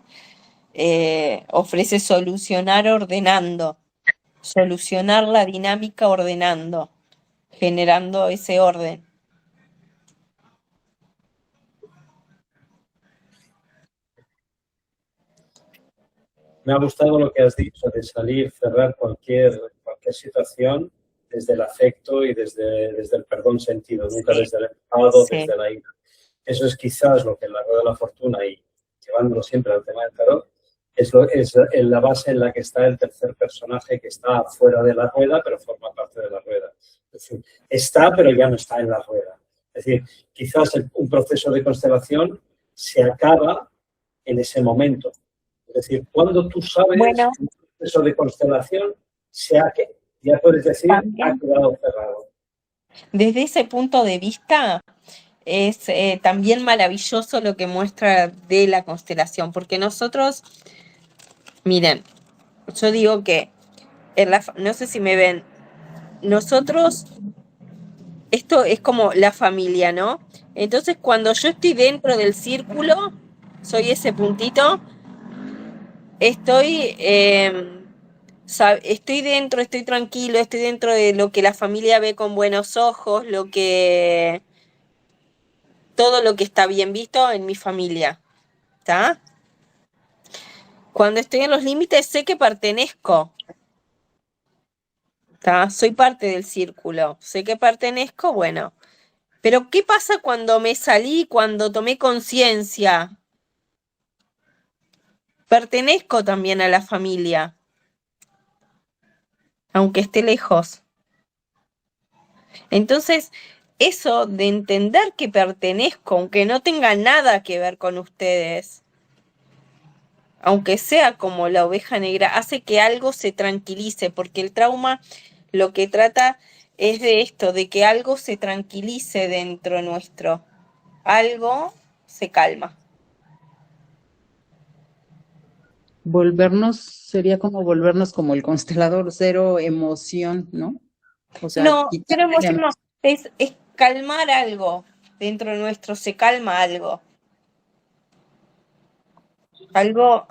ofrece solucionar ordenando, solucionar la dinámica ordenando, generando ese orden. Me ha gustado lo que has dicho de salir, cerrar cualquier situación desde el afecto y desde el perdón sentido, nunca Sí, desde el enfado, sí, desde la ira. Eso es quizás lo que en la rueda de la fortuna, y llevándolo siempre al tema del tarot, es en la base en la que está el tercer personaje, que está fuera de la rueda, pero forma parte de la rueda. Es decir, está, pero ya no está en la rueda. Es decir, quizás un proceso de constelación se acaba en ese momento. Es decir, cuando tú sabes bueno, que un proceso de constelación ya puedes decir, ha también quedado cerrado. desde ese punto de vista es, también maravilloso lo que muestra de la constelación, porque nosotros, miren, yo digo que no sé si me ven, nosotros, esto es como la familia, ¿no? Entonces cuando yo estoy dentro del círculo, soy ese puntito, estoy, estoy dentro, estoy tranquilo, estoy dentro de lo que la familia ve con buenos ojos, todo lo que está bien visto en mi familia, ¿está? Cuando estoy en los límites sé que pertenezco, ¿está? Soy parte del círculo, sé que pertenezco, bueno. Pero ¿qué pasa cuando me salí, cuando tomé conciencia? Pertenezco también a la familia, aunque esté lejos. Entonces, eso de entender que pertenezco, aunque no tenga nada que ver con ustedes, aunque sea como la oveja negra, hace que algo se tranquilice, porque el trauma lo que trata es de esto, de que algo se tranquilice dentro nuestro, algo se calma. Volvernos, sería como volvernos como el constelador, cero emoción, ¿no? O sea, No, pero quitarle la emoción no, es calmar algo dentro nuestro, se calma algo. algo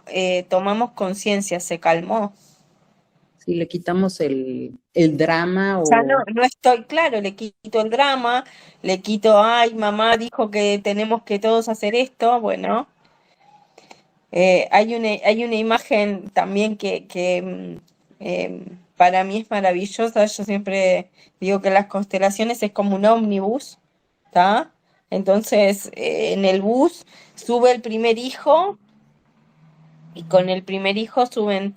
tomamos conciencia, se calmó. Si le quitamos el drama O sea, no, o... no estoy claro, le quito el drama, le quito, ay, mamá dijo que tenemos que todos hacer esto, bueno. Hay una imagen también para mí es maravillosa. Yo siempre digo que las constelaciones es como un ómnibus, ¿está? Entonces, en el bus sube el primer hijo y con el primer hijo suben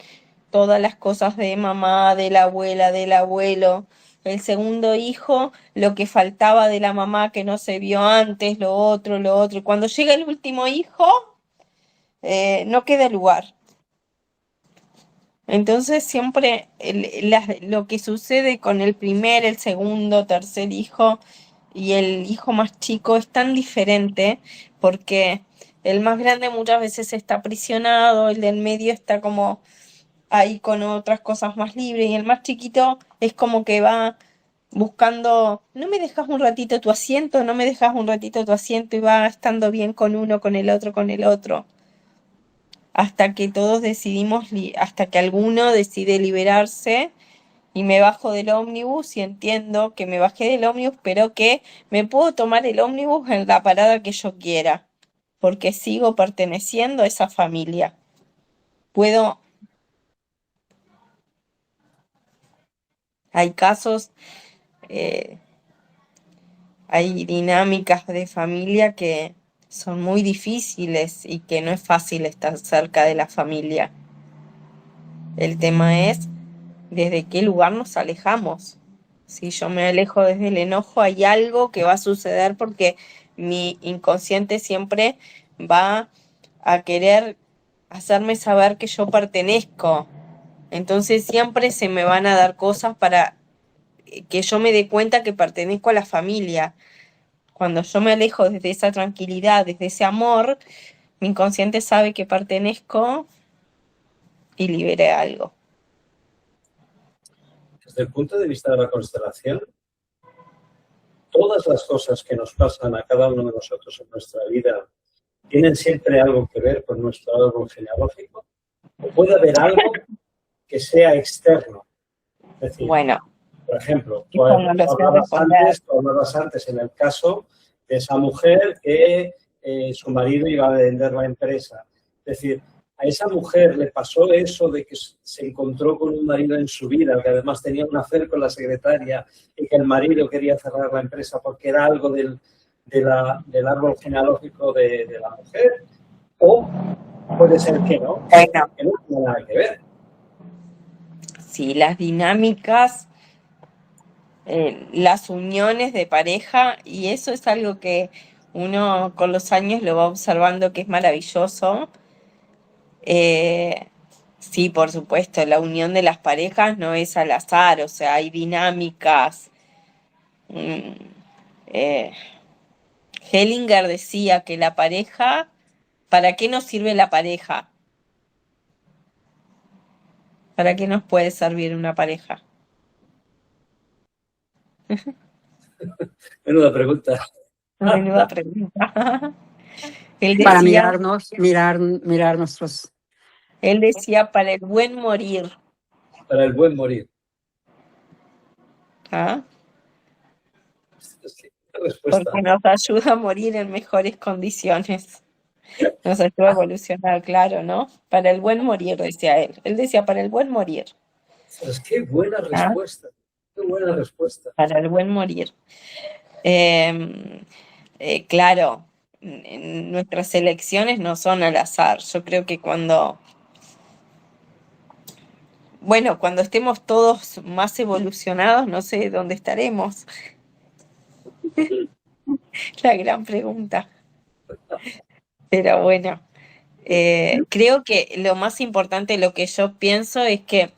todas las cosas de mamá, de la abuela, del abuelo. El segundo hijo, lo que faltaba de la mamá que no se vio antes, lo otro, lo otro. Y cuando llega el último hijo, no queda lugar. Entonces siempre lo que sucede con el primer, el segundo, tercer hijo y el hijo más chico es tan diferente porque el más grande muchas veces está aprisionado, el del medio está como ahí con otras cosas más libres y el más chiquito es como que va buscando, no me dejas un ratito tu asiento, no me dejas un ratito tu asiento y va estando bien con uno, con el otro, con el otro hasta que todos decidimos, hasta que alguno decide liberarse y me bajo del ómnibus y entiendo que me bajé del ómnibus, pero que me puedo tomar el ómnibus en la parada que yo quiera, porque sigo perteneciendo a esa familia. Puedo, hay casos, eh, hay dinámicas de familia que son muy difíciles y que no es fácil estar cerca de la familia. El tema es desde qué lugar nos alejamos. Si yo me alejo desde el enojo, hay algo que va a suceder porque mi inconsciente siempre va a querer hacerme saber que yo pertenezco. Entonces siempre se me van a dar cosas para que yo me dé cuenta que pertenezco a la familia. Cuando yo me alejo desde esa tranquilidad, desde ese amor, mi inconsciente sabe que pertenezco y liberé algo. Desde el punto de vista de la constelación, todas las cosas que nos pasan a cada uno de nosotros en nuestra vida tienen siempre algo que ver con nuestro árbol genealógico. ¿O puede haber algo que sea externo? Es decir, Bueno, por ejemplo, eso no lo sé responder. tú hablabas antes en el caso de esa mujer que su marido iba a vender la empresa. Es decir, a esa mujer le pasó eso de que se encontró con un marido en su vida, que además tenía un afer con la secretaria y que el marido quería cerrar la empresa porque era algo del árbol genealógico de la mujer. O puede ser que no Bueno, tiene nada que ver. sí, las dinámicas, las uniones de pareja, y eso es algo que uno con los años lo va observando que es maravilloso. Eh, sí, por supuesto, la unión de las parejas no es al azar, o sea, hay dinámicas. Mm, eh, Hellinger decía que la pareja, ¿para qué nos sirve la pareja? ¿Para qué nos puede servir una pareja? Menuda pregunta. Menuda pregunta. Él Para decía, mirar nuestros... él decía para el buen morir. Para el buen morir. ¿Ah? Sí, respuesta. Porque nos ayuda a morir en mejores condiciones. Nos ayuda a evolucionar, claro, ¿no? Para el buen morir, decía él. Él decía para el buen morir. Pues qué buena ¿Ah? respuesta. Qué buena respuesta. Para el buen morir. Claro, nuestras elecciones no son al azar. Yo creo que cuando estemos todos más evolucionados, no sé dónde estaremos. La gran pregunta. Pero bueno, creo que lo más importante, lo que yo pienso es que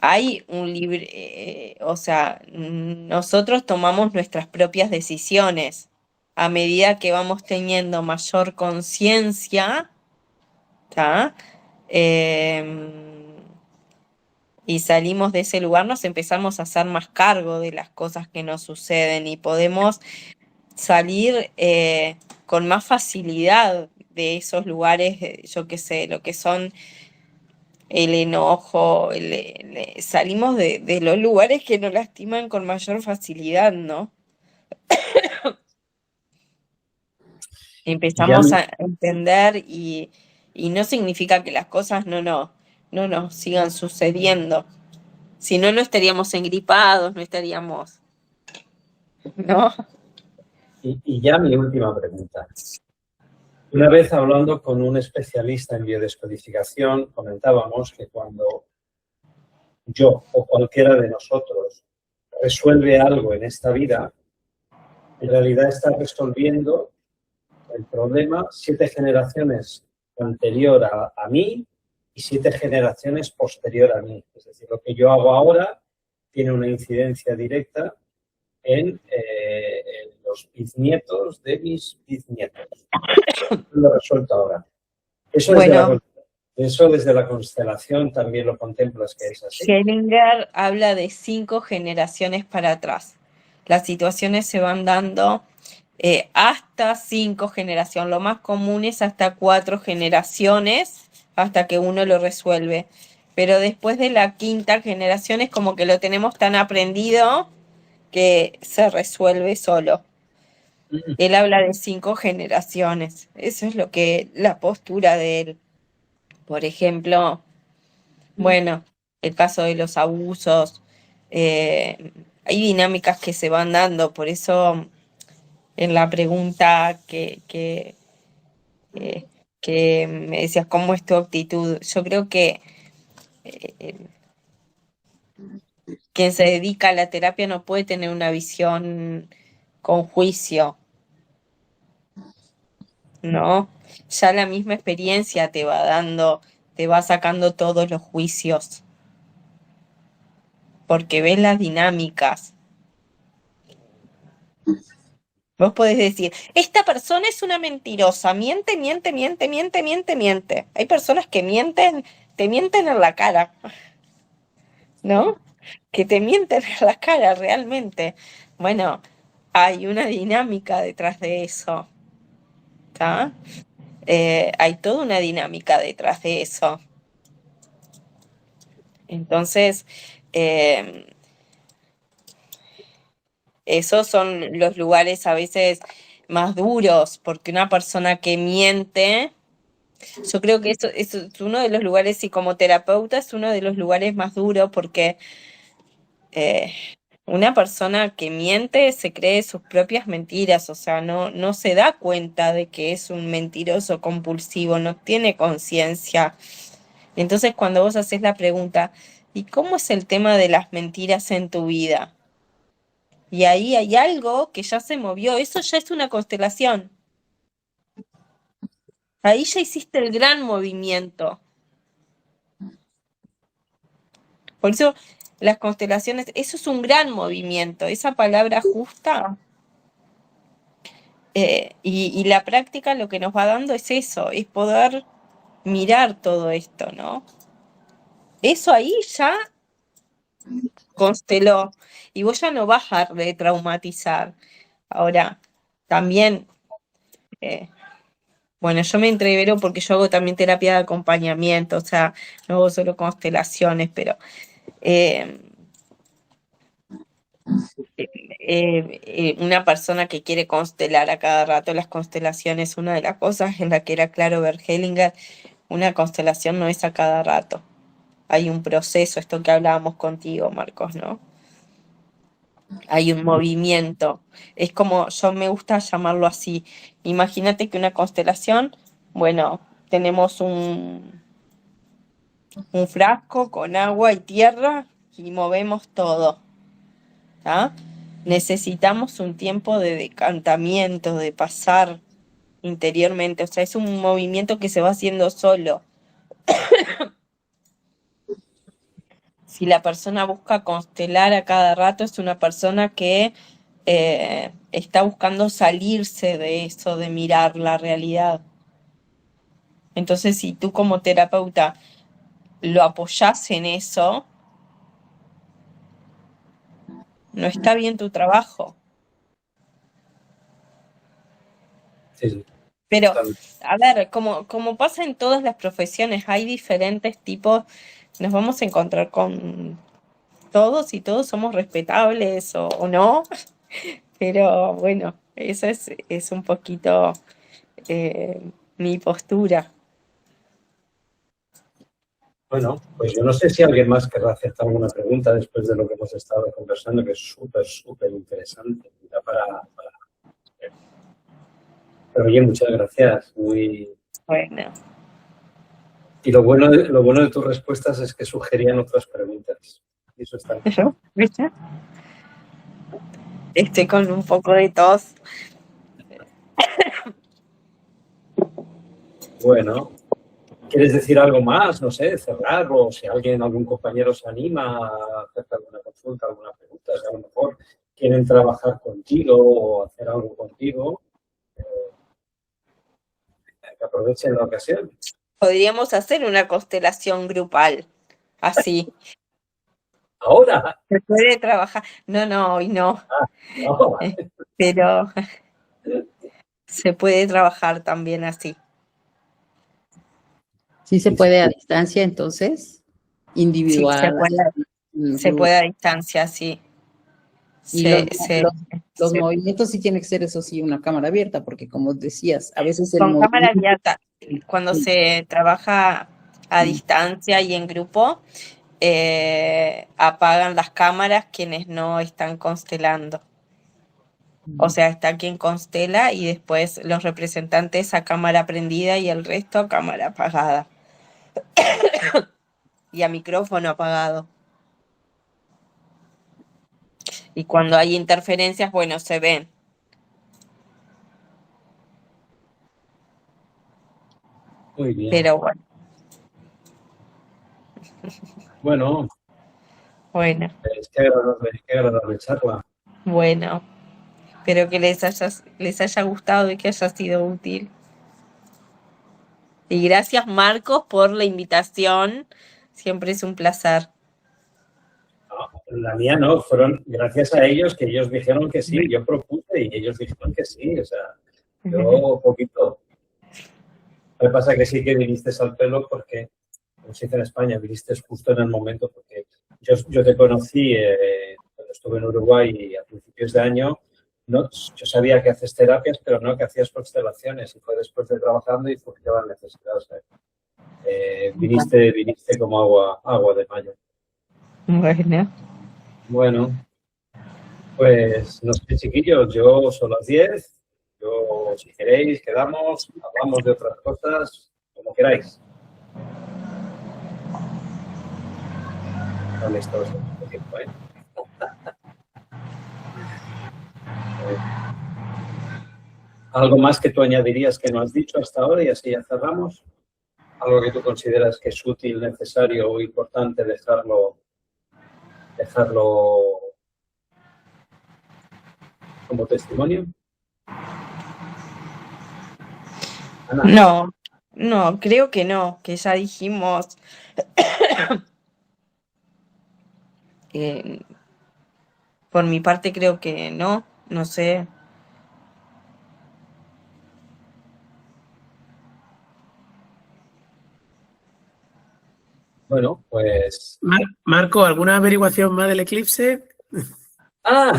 hay un libre, o sea, nosotros tomamos nuestras propias decisiones. A medida que vamos teniendo mayor conciencia, ¿tá? Y salimos de ese lugar, nos empezamos a hacer más cargo de las cosas que nos suceden y podemos salir con más facilidad de esos lugares, yo qué sé, lo que son el enojo, salimos de los lugares que nos lastiman con mayor facilidad, ¿no? Y ya, Empezamos a entender y no significa que las cosas no nos sigan sucediendo. Si no, no estaríamos engripados, no estaríamos, ¿no? y ya mi última pregunta. Una vez hablando con un especialista en biodescodificación, comentábamos que cuando yo o cualquiera de nosotros resuelve algo en esta vida, en realidad está resolviendo el problema 7 generaciones anterior a mí y 7 generaciones posterior a mí. Es decir, lo que yo hago ahora tiene una incidencia directa en los bisnietos de mis bisnietos. Lo he resuelto ahora. Eso, Bueno, desde la constelación también lo contemplas que es así. Hellinger habla de 5 generaciones para atrás. Las situaciones se van dando hasta 5 generaciones. Lo más común es hasta 4 generaciones hasta que uno lo resuelve. Pero después de la 5ª generación es como que lo tenemos tan aprendido que se resuelve solo. Él habla de 5 generaciones. Eso es lo que la postura de él. Por ejemplo, bueno, el caso de los abusos, hay dinámicas que se van dando, por eso en la pregunta eh, que me decías, ¿cómo es tu actitud? Yo creo que eh, quien se dedica a la terapia no puede tener una visión con juicio, ¿no? Ya la misma experiencia te va dando, te va sacando todos los juicios, porque ves las dinámicas. Vos podés decir, esta persona es una mentirosa, miente, miente, miente, miente, miente, miente. Hay personas que mienten, te mienten en la cara, ¿no? Que te mienten en la cara realmente. Bueno, hay una dinámica detrás de eso, ¿está? Hay toda una dinámica detrás de eso. Entonces, eh, esos son los lugares a veces más duros, porque una persona que miente, yo creo que eso es uno de los lugares, y como terapeuta es uno de los lugares más duros, porque eh, una persona que miente se cree sus propias mentiras, o sea, no se da cuenta de que es un mentiroso compulsivo, no tiene conciencia. Entonces, cuando vos haces la pregunta, ¿y cómo es el tema de las mentiras en tu vida? Y ahí hay algo que ya se movió, eso ya es una constelación. Ahí ya hiciste el gran movimiento. Por eso las constelaciones, eso es un gran movimiento, esa palabra justa. Y la práctica lo que nos va dando es eso, es poder mirar todo esto, ¿no? Eso ahí ya consteló y vos ya no vas a retraumatizar. Ahora, también, eh, bueno, yo me entrevero porque yo hago también terapia de acompañamiento, o sea, no hago solo constelaciones, pero eh, una persona que quiere constelar a cada rato las constelaciones, una de las cosas en la que era claro ver Hellinger, una constelación no es a cada rato. Hay un proceso, esto que hablábamos contigo, Marcos, ¿no? Hay un movimiento. Es como, yo me gusta llamarlo así. Imagínate que una constelación, bueno, tenemos un frasco con agua y tierra y movemos todo. ¿Tá? Necesitamos un tiempo de decantamiento, de pasar interiormente, o sea, es un movimiento que se va haciendo solo. Si la persona busca constelar a cada rato, es una persona que está buscando salirse de eso, de mirar la realidad. Entonces, si tú como terapeuta lo apoyás en eso, no está bien tu trabajo. Sí, sí. Pero, a ver, como pasa en todas las profesiones, hay diferentes tipos, nos vamos a encontrar con todos y todos somos respetables o no, pero bueno, eso es un poquito mi postura. Bueno, pues yo no sé si alguien más querrá hacerte alguna pregunta después de lo que hemos estado conversando, que es súper, súper interesante. Pero oye, muchas gracias. Bueno, Y lo bueno de tus respuestas es que sugerían otras preguntas. Y eso está bien. ¿viste? Estoy con un poco de tos. Bueno, ¿quieres decir algo más? No sé, cerrar, o si algún compañero se anima a hacerte alguna consulta, alguna pregunta, si a lo mejor quieren trabajar contigo o hacer algo contigo, que aprovechen la ocasión. Podríamos hacer una constelación grupal, así. Ahora, Se puede trabajar. No, hoy no, no, pero se puede trabajar también así. Sí se puede a distancia, entonces, Sí, individual, se grupo. puede a distancia, sí. Y los movimientos sí tiene que ser, eso sí, una cámara abierta, porque como decías, a veces el con cámara movimiento... abierta, cuando se trabaja a distancia y en grupo, apagan las cámaras quienes no están constelando. O sea, está quien constela y después los representantes a cámara prendida y el resto a cámara apagada. Y a micrófono apagado. Y cuando hay interferencias, bueno, se ven. muy bien. Pero bueno, Bueno, qué agradable charla. bueno. Espero que les haya gustado y que haya sido útil. Y gracias, Marcos, por la invitación. Siempre es un placer. La mía no, fueron gracias a ellos que ellos dijeron que sí, yo propuse y ellos dijeron que sí, o sea, yo poquito. Lo que pasa es que sí que viniste al pelo porque, como se dice en España, viniste justo en el momento, porque yo te conocí cuando estuve en Uruguay a principios de año. No, yo sabía que haces terapias, pero no que hacías constelaciones, y fue después de trabajando y surgió la necesidad. O sea, viniste como agua de mayo. Bueno, Bueno, pues no sé, chiquillos, yo son las 10. Yo, si queréis, quedamos, hablamos de otras cosas, como queráis. No necesitamos mucho tiempo, ¿eh? ¿Algo más que tú añadirías que no has dicho hasta ahora y así ya cerramos? ¿Algo que tú consideras que es útil, necesario o importante dejarlo como testimonio? Ana. no, creo que no, que ya dijimos. Por mi parte creo que no sé. Bueno, pues... Marco, ¿alguna averiguación más del eclipse? ¡Ah!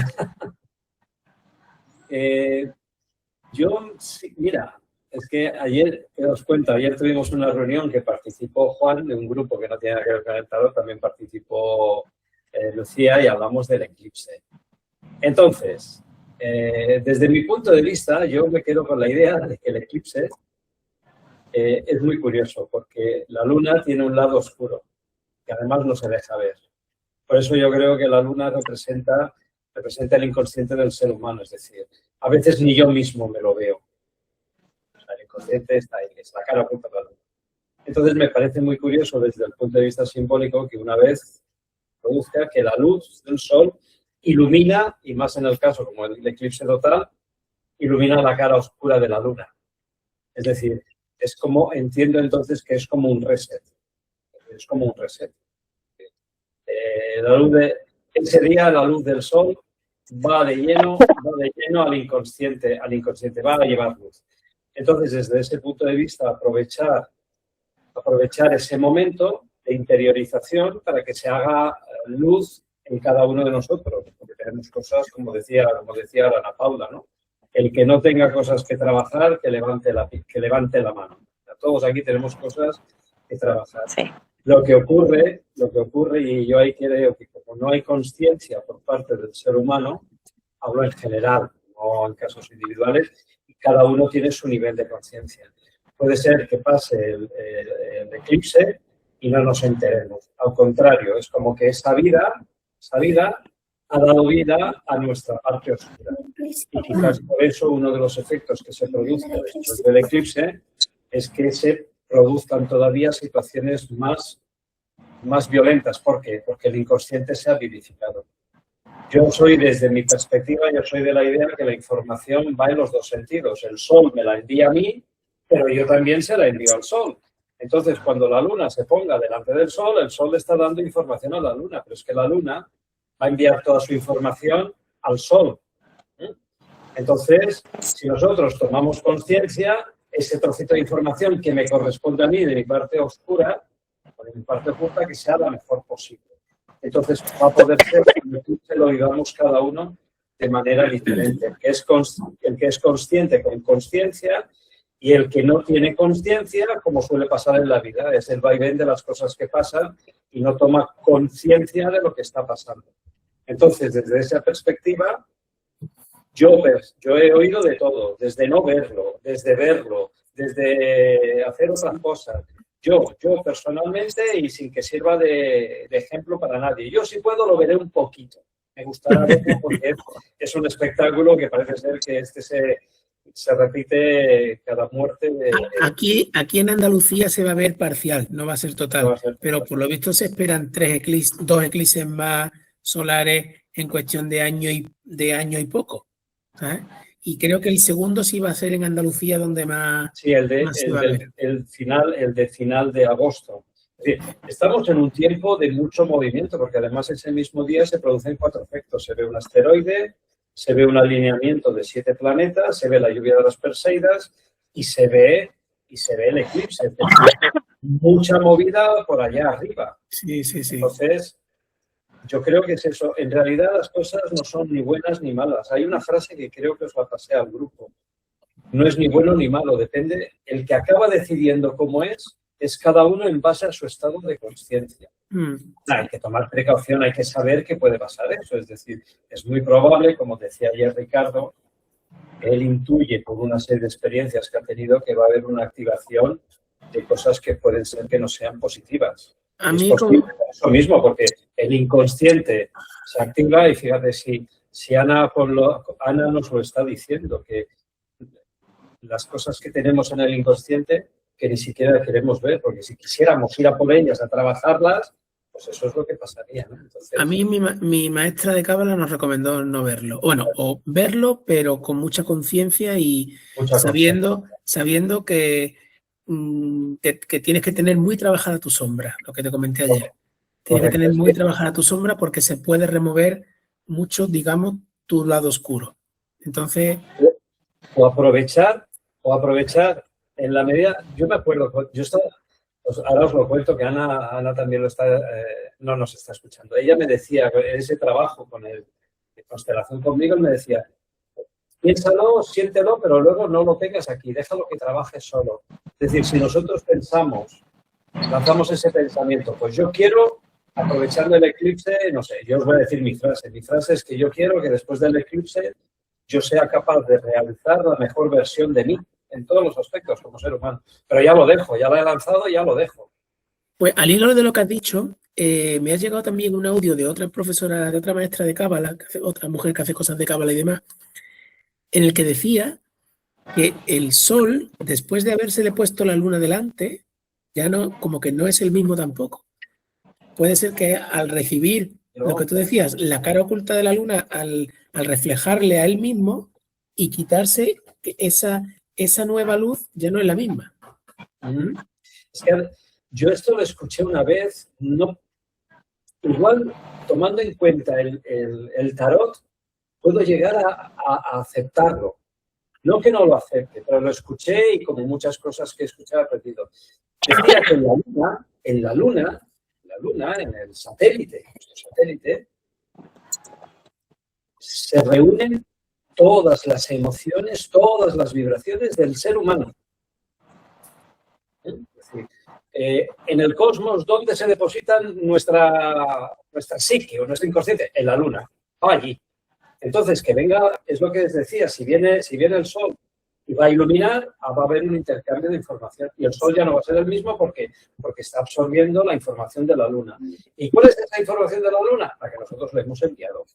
Sí, mira, es que ayer, os cuento, ayer tuvimos una reunión que participó Juan, de un grupo que no tiene nada que ver con el tarot, también participó Lucía, y hablamos del eclipse. Entonces, desde mi punto de vista, yo me quedo con la idea de que el eclipse es muy curioso, porque la luna tiene un lado oscuro, que además no se deja ver. Por eso yo creo que la luna representa el inconsciente del ser humano, es decir, a veces ni yo mismo me lo veo. O sea, el inconsciente está ahí, es la cara oculta de la luna. Entonces me parece muy curioso desde el punto de vista simbólico que una vez produzca que la luz del sol ilumina, y más en el caso como el eclipse total, ilumina la cara oscura de la luna. Es decir, entiendo entonces que es como un reset. Es como un reset. Ese día la luz del sol va de lleno al inconsciente, va a llevar luz. Entonces, desde ese punto de vista, aprovechar ese momento de interiorización para que se haga luz en cada uno de nosotros, porque tenemos cosas, como decía Ana Paula, ¿no? El que no tenga cosas que trabajar, que levante la mano. Todos aquí tenemos cosas que trabajar. Sí. Lo que ocurre, y yo ahí creo que como no hay conciencia por parte del ser humano, hablo en general, no en casos individuales, y cada uno tiene su nivel de conciencia. Puede ser que pase el eclipse y no nos enteremos. Al contrario, es como que esa vida ha dado vida a nuestra parte oscura. Y quizás por eso uno de los efectos que se produce después del eclipse es que se produzcan todavía situaciones más violentas. ¿Por qué? Porque el inconsciente se ha vivificado. Desde mi perspectiva, yo soy de la idea que la información va en los dos sentidos. El sol me la envía a mí, pero yo también se la envío al sol. Entonces, cuando la luna se ponga delante del sol, el sol le está dando información a la luna, pero es que la luna va a enviar toda su información al sol. Entonces, si nosotros tomamos conciencia, ese trocito de información que me corresponde a mí de mi parte oscura, o de mi parte oculta, que sea la mejor posible. Entonces, va a poder ser que lo vivamos cada uno de manera diferente. El que es consciente con conciencia y el que no tiene conciencia, como suele pasar en la vida, es el vaivén de las cosas que pasan y no toma conciencia de lo que está pasando. Entonces, desde esa perspectiva, yo he oído de todo, desde no verlo, desde verlo, desde hacer otras cosas. Yo personalmente, y sin que sirva de ejemplo para nadie, yo si puedo lo veré un poquito. Me gustará verlo porque es un espectáculo que parece ser que se repite cada muerte. Aquí en Andalucía se va a ver parcial, no va a ser total, pero por lo visto se esperan 2 eclipses más solares en cuestión de año y poco, ¿sabes? Y creo que el segundo sí va a ser en Andalucía donde más. Sí, el final de agosto. Es decir, estamos en un tiempo de mucho movimiento, porque además ese mismo día se producen 4 efectos. Se ve un asteroide, se ve un alineamiento de 7 planetas, se ve la lluvia de las Perseidas y se ve el eclipse. Mucha movida por allá arriba. Sí. Entonces, yo creo que es eso. En realidad las cosas no son ni buenas ni malas. Hay una frase que creo que os la pasé al grupo. No es ni bueno ni malo, depende. El que acaba decidiendo cómo es cada uno en base a su estado de conciencia. Hay que tomar precaución, hay que saber que puede pasar eso. Es decir, es muy probable, como decía ayer Ricardo, él intuye por una serie de experiencias que ha tenido que va a haber una activación de cosas que pueden ser que no sean positivas. Es posible, eso mismo, porque el inconsciente se activa y fíjate, si Ana nos lo está diciendo, que las cosas que tenemos en el inconsciente que ni siquiera queremos ver, porque si quisiéramos ir a por ellas, a trabajarlas, pues eso es lo que pasaría, ¿no? Entonces, a mí mi maestra de Cábala nos recomendó no verlo. Bueno, o verlo, pero con mucha conciencia y sabiendo que tienes que tener muy trabajada tu sombra, lo que te comenté ayer. Tienes que tener muy trabajada tu sombra porque se puede remover mucho, digamos, tu lado oscuro. Entonces... O aprovechar en la medida... Yo me acuerdo, ahora os lo cuento, que Ana también no nos está escuchando. Ella me decía, en ese trabajo de constelación conmigo, me decía, piénsalo, siéntelo, pero luego no lo tengas aquí, déjalo que trabaje solo. Es decir, si nosotros lanzamos ese pensamiento, pues yo quiero, aprovechando el eclipse, no sé, yo os voy a decir mi frase. Mi frase es que yo quiero que después del eclipse yo sea capaz de realizar la mejor versión de mí en todos los aspectos como ser humano. Pero ya lo dejo, ya lo he lanzado, ya lo dejo. Pues al hilo de lo que has dicho, me ha llegado también un audio de otra profesora, de otra maestra de Cábala, otra mujer que hace cosas de Cábala y demás, en el que decía que el sol, después de habérsele puesto la luna delante, ya no, como que no es el mismo tampoco. Puede ser que al recibir lo que tú decías, la cara oculta de la luna, al reflejarle a él mismo y quitarse esa nueva luz, ya no es la misma. Es que yo esto lo escuché una vez, igual tomando en cuenta el tarot, puedo llegar a aceptarlo. No que no lo acepte, pero lo escuché y como muchas cosas que he escuchado he aprendido. Decía que en la Luna, en el satélite, nuestro satélite, se reúnen todas las emociones, todas las vibraciones del ser humano. Es decir, en el cosmos, ¿dónde se depositan nuestra psique o nuestro inconsciente? En la Luna, allí. Entonces, que venga, es lo que les decía, si viene el Sol y va a iluminar, va a haber un intercambio de información. Y el Sol ya no va a ser el mismo porque está absorbiendo la información de la Luna. ¿Y cuál es esa información de la Luna? La que nosotros le hemos enviado.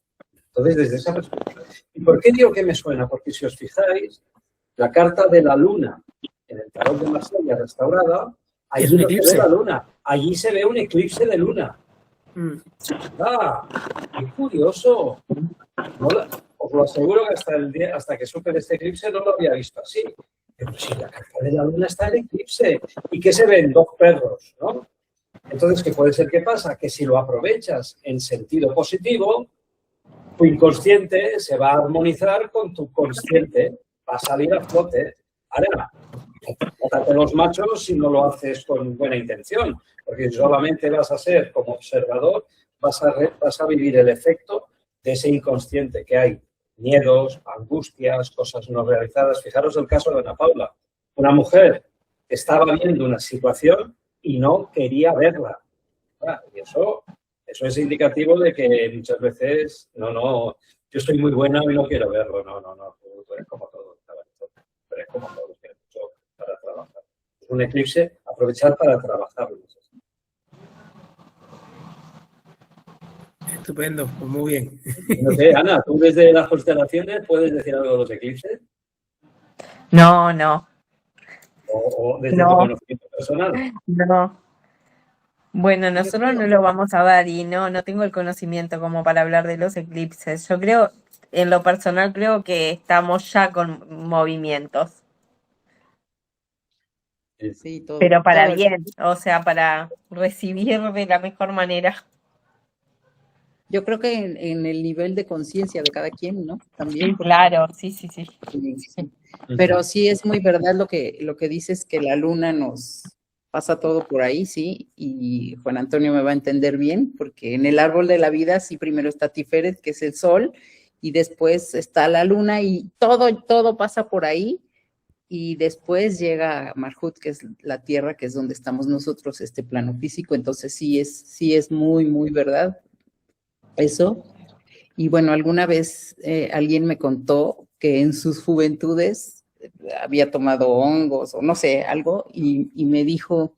Entonces, desde esa perspectiva. ¿Y por qué digo que me suena? Porque si os fijáis, la carta de la Luna en el tarot de Marsella restaurada, allí no se ve la Luna, allí se ve un eclipse de Luna. ¡Qué curioso! Os lo aseguro que hasta que supe de este eclipse no lo había visto así. Pero si la carta de la Luna está en eclipse, ¿y qué se ven? 2 perros, ¿no? Entonces, ¿qué puede ser que pasa? Que si lo aprovechas en sentido positivo, tu inconsciente se va a armonizar con tu consciente, va a salir a flote. Ahora, trate los machos si no lo haces con buena intención, porque solamente vas a ser como observador, vas a vivir el efecto de ese inconsciente que hay. Miedos, angustias, cosas no realizadas. Fijaros el caso de Ana Paula. Una mujer estaba viendo una situación y no quería verla. Y eso es indicativo de que muchas veces, yo estoy muy buena y no quiero verlo. No, tú eres como todo. Tú eres como todo, tienes mucho para trabajar. Es un eclipse, aprovechar para trabajarlo. Estupendo, pues muy bien. No sé, Ana, ¿tú desde las constelaciones puedes decir algo de los eclipses? No. ¿O desde tu conocimiento personal? No. Bueno, nosotros no lo vamos a ver y no tengo el conocimiento como para hablar de los eclipses. Yo creo, en lo personal, creo que estamos ya con movimientos. Sí, todo. Pero para todo bien, o sea, para recibir de la mejor manera. Yo creo que en el nivel de conciencia de cada quien, ¿no? También. Claro, sí. Sí. Pero sí es muy verdad lo que dices, que la Luna nos pasa todo por ahí, sí, y Juan Antonio me va a entender bien, porque en el árbol de la vida sí primero está Tiferet, que es el Sol, y después está la Luna, y todo pasa por ahí, y después llega Malhut, que es la Tierra, que es donde estamos nosotros, este plano físico. Entonces sí es muy, muy verdad eso. Y bueno, alguna vez alguien me contó que en sus juventudes había tomado hongos o no sé, algo, y me dijo,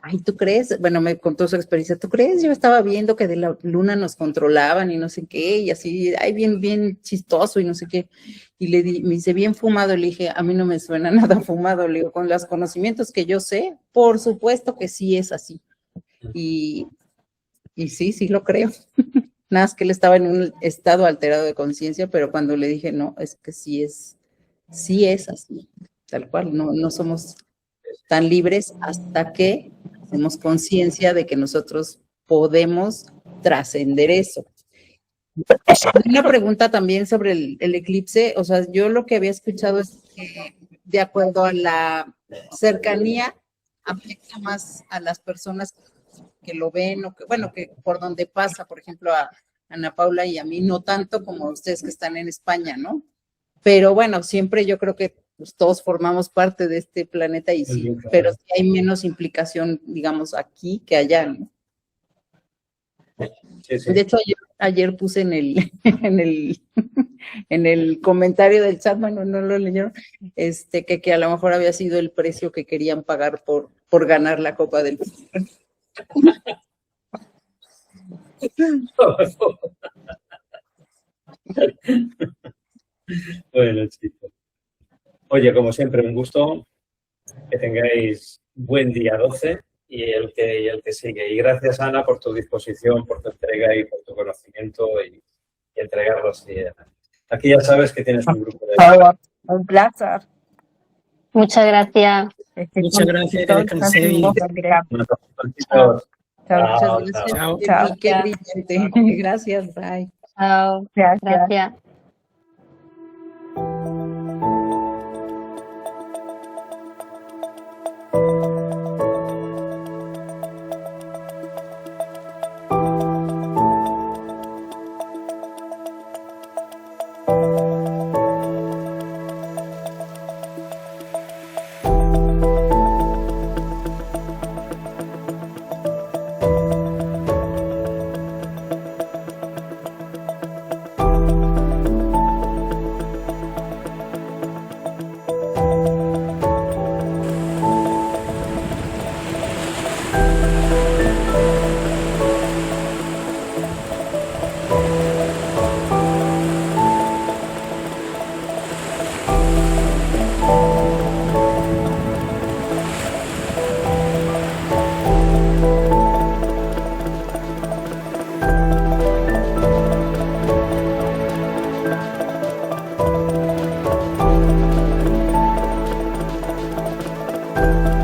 ay, ¿tú crees? Bueno, me contó su experiencia, ¿tú crees? Yo estaba viendo que de la Luna nos controlaban y no sé qué, y así, ay, bien chistoso y no sé qué. Y me dice, bien fumado. Le dije, a mí no me suena nada fumado. Le digo, con los conocimientos que yo sé, por supuesto que sí es así. Y sí lo creo. Nada más que él estaba en un estado alterado de conciencia, pero cuando le dije, no, es que sí es así, tal cual, no somos tan libres hasta que hacemos conciencia de que nosotros podemos trascender eso. Una pregunta también sobre el eclipse, o sea, yo lo que había escuchado es que de acuerdo a la cercanía afecta más a las personas que lo ven o que, bueno, que por donde pasa, por ejemplo, a Ana Paula y a mí, no tanto como ustedes que están en España, ¿no? Pero bueno, siempre yo creo que pues, todos formamos parte de este planeta y sí, pero sí hay menos implicación, digamos, aquí que allá, ¿no? Sí. De hecho, ayer puse en el comentario del chat, bueno, no lo leyeron, que a lo mejor había sido el precio que querían pagar por ganar la Copa del Mundo. Bueno, chicos. Oye, como siempre, un gusto. Que tengáis buen día 12 y el que sigue. Y gracias, Ana, por tu disposición, por tu entrega y por tu conocimiento y entregarlo así. Aquí ya sabes que tienes un grupo de... Un placer. Muchas gracias. Muchas gracias, que descanséis. Chao. Chao. Qué brillante. Gracias, bye. Chao. Gracias. Chao.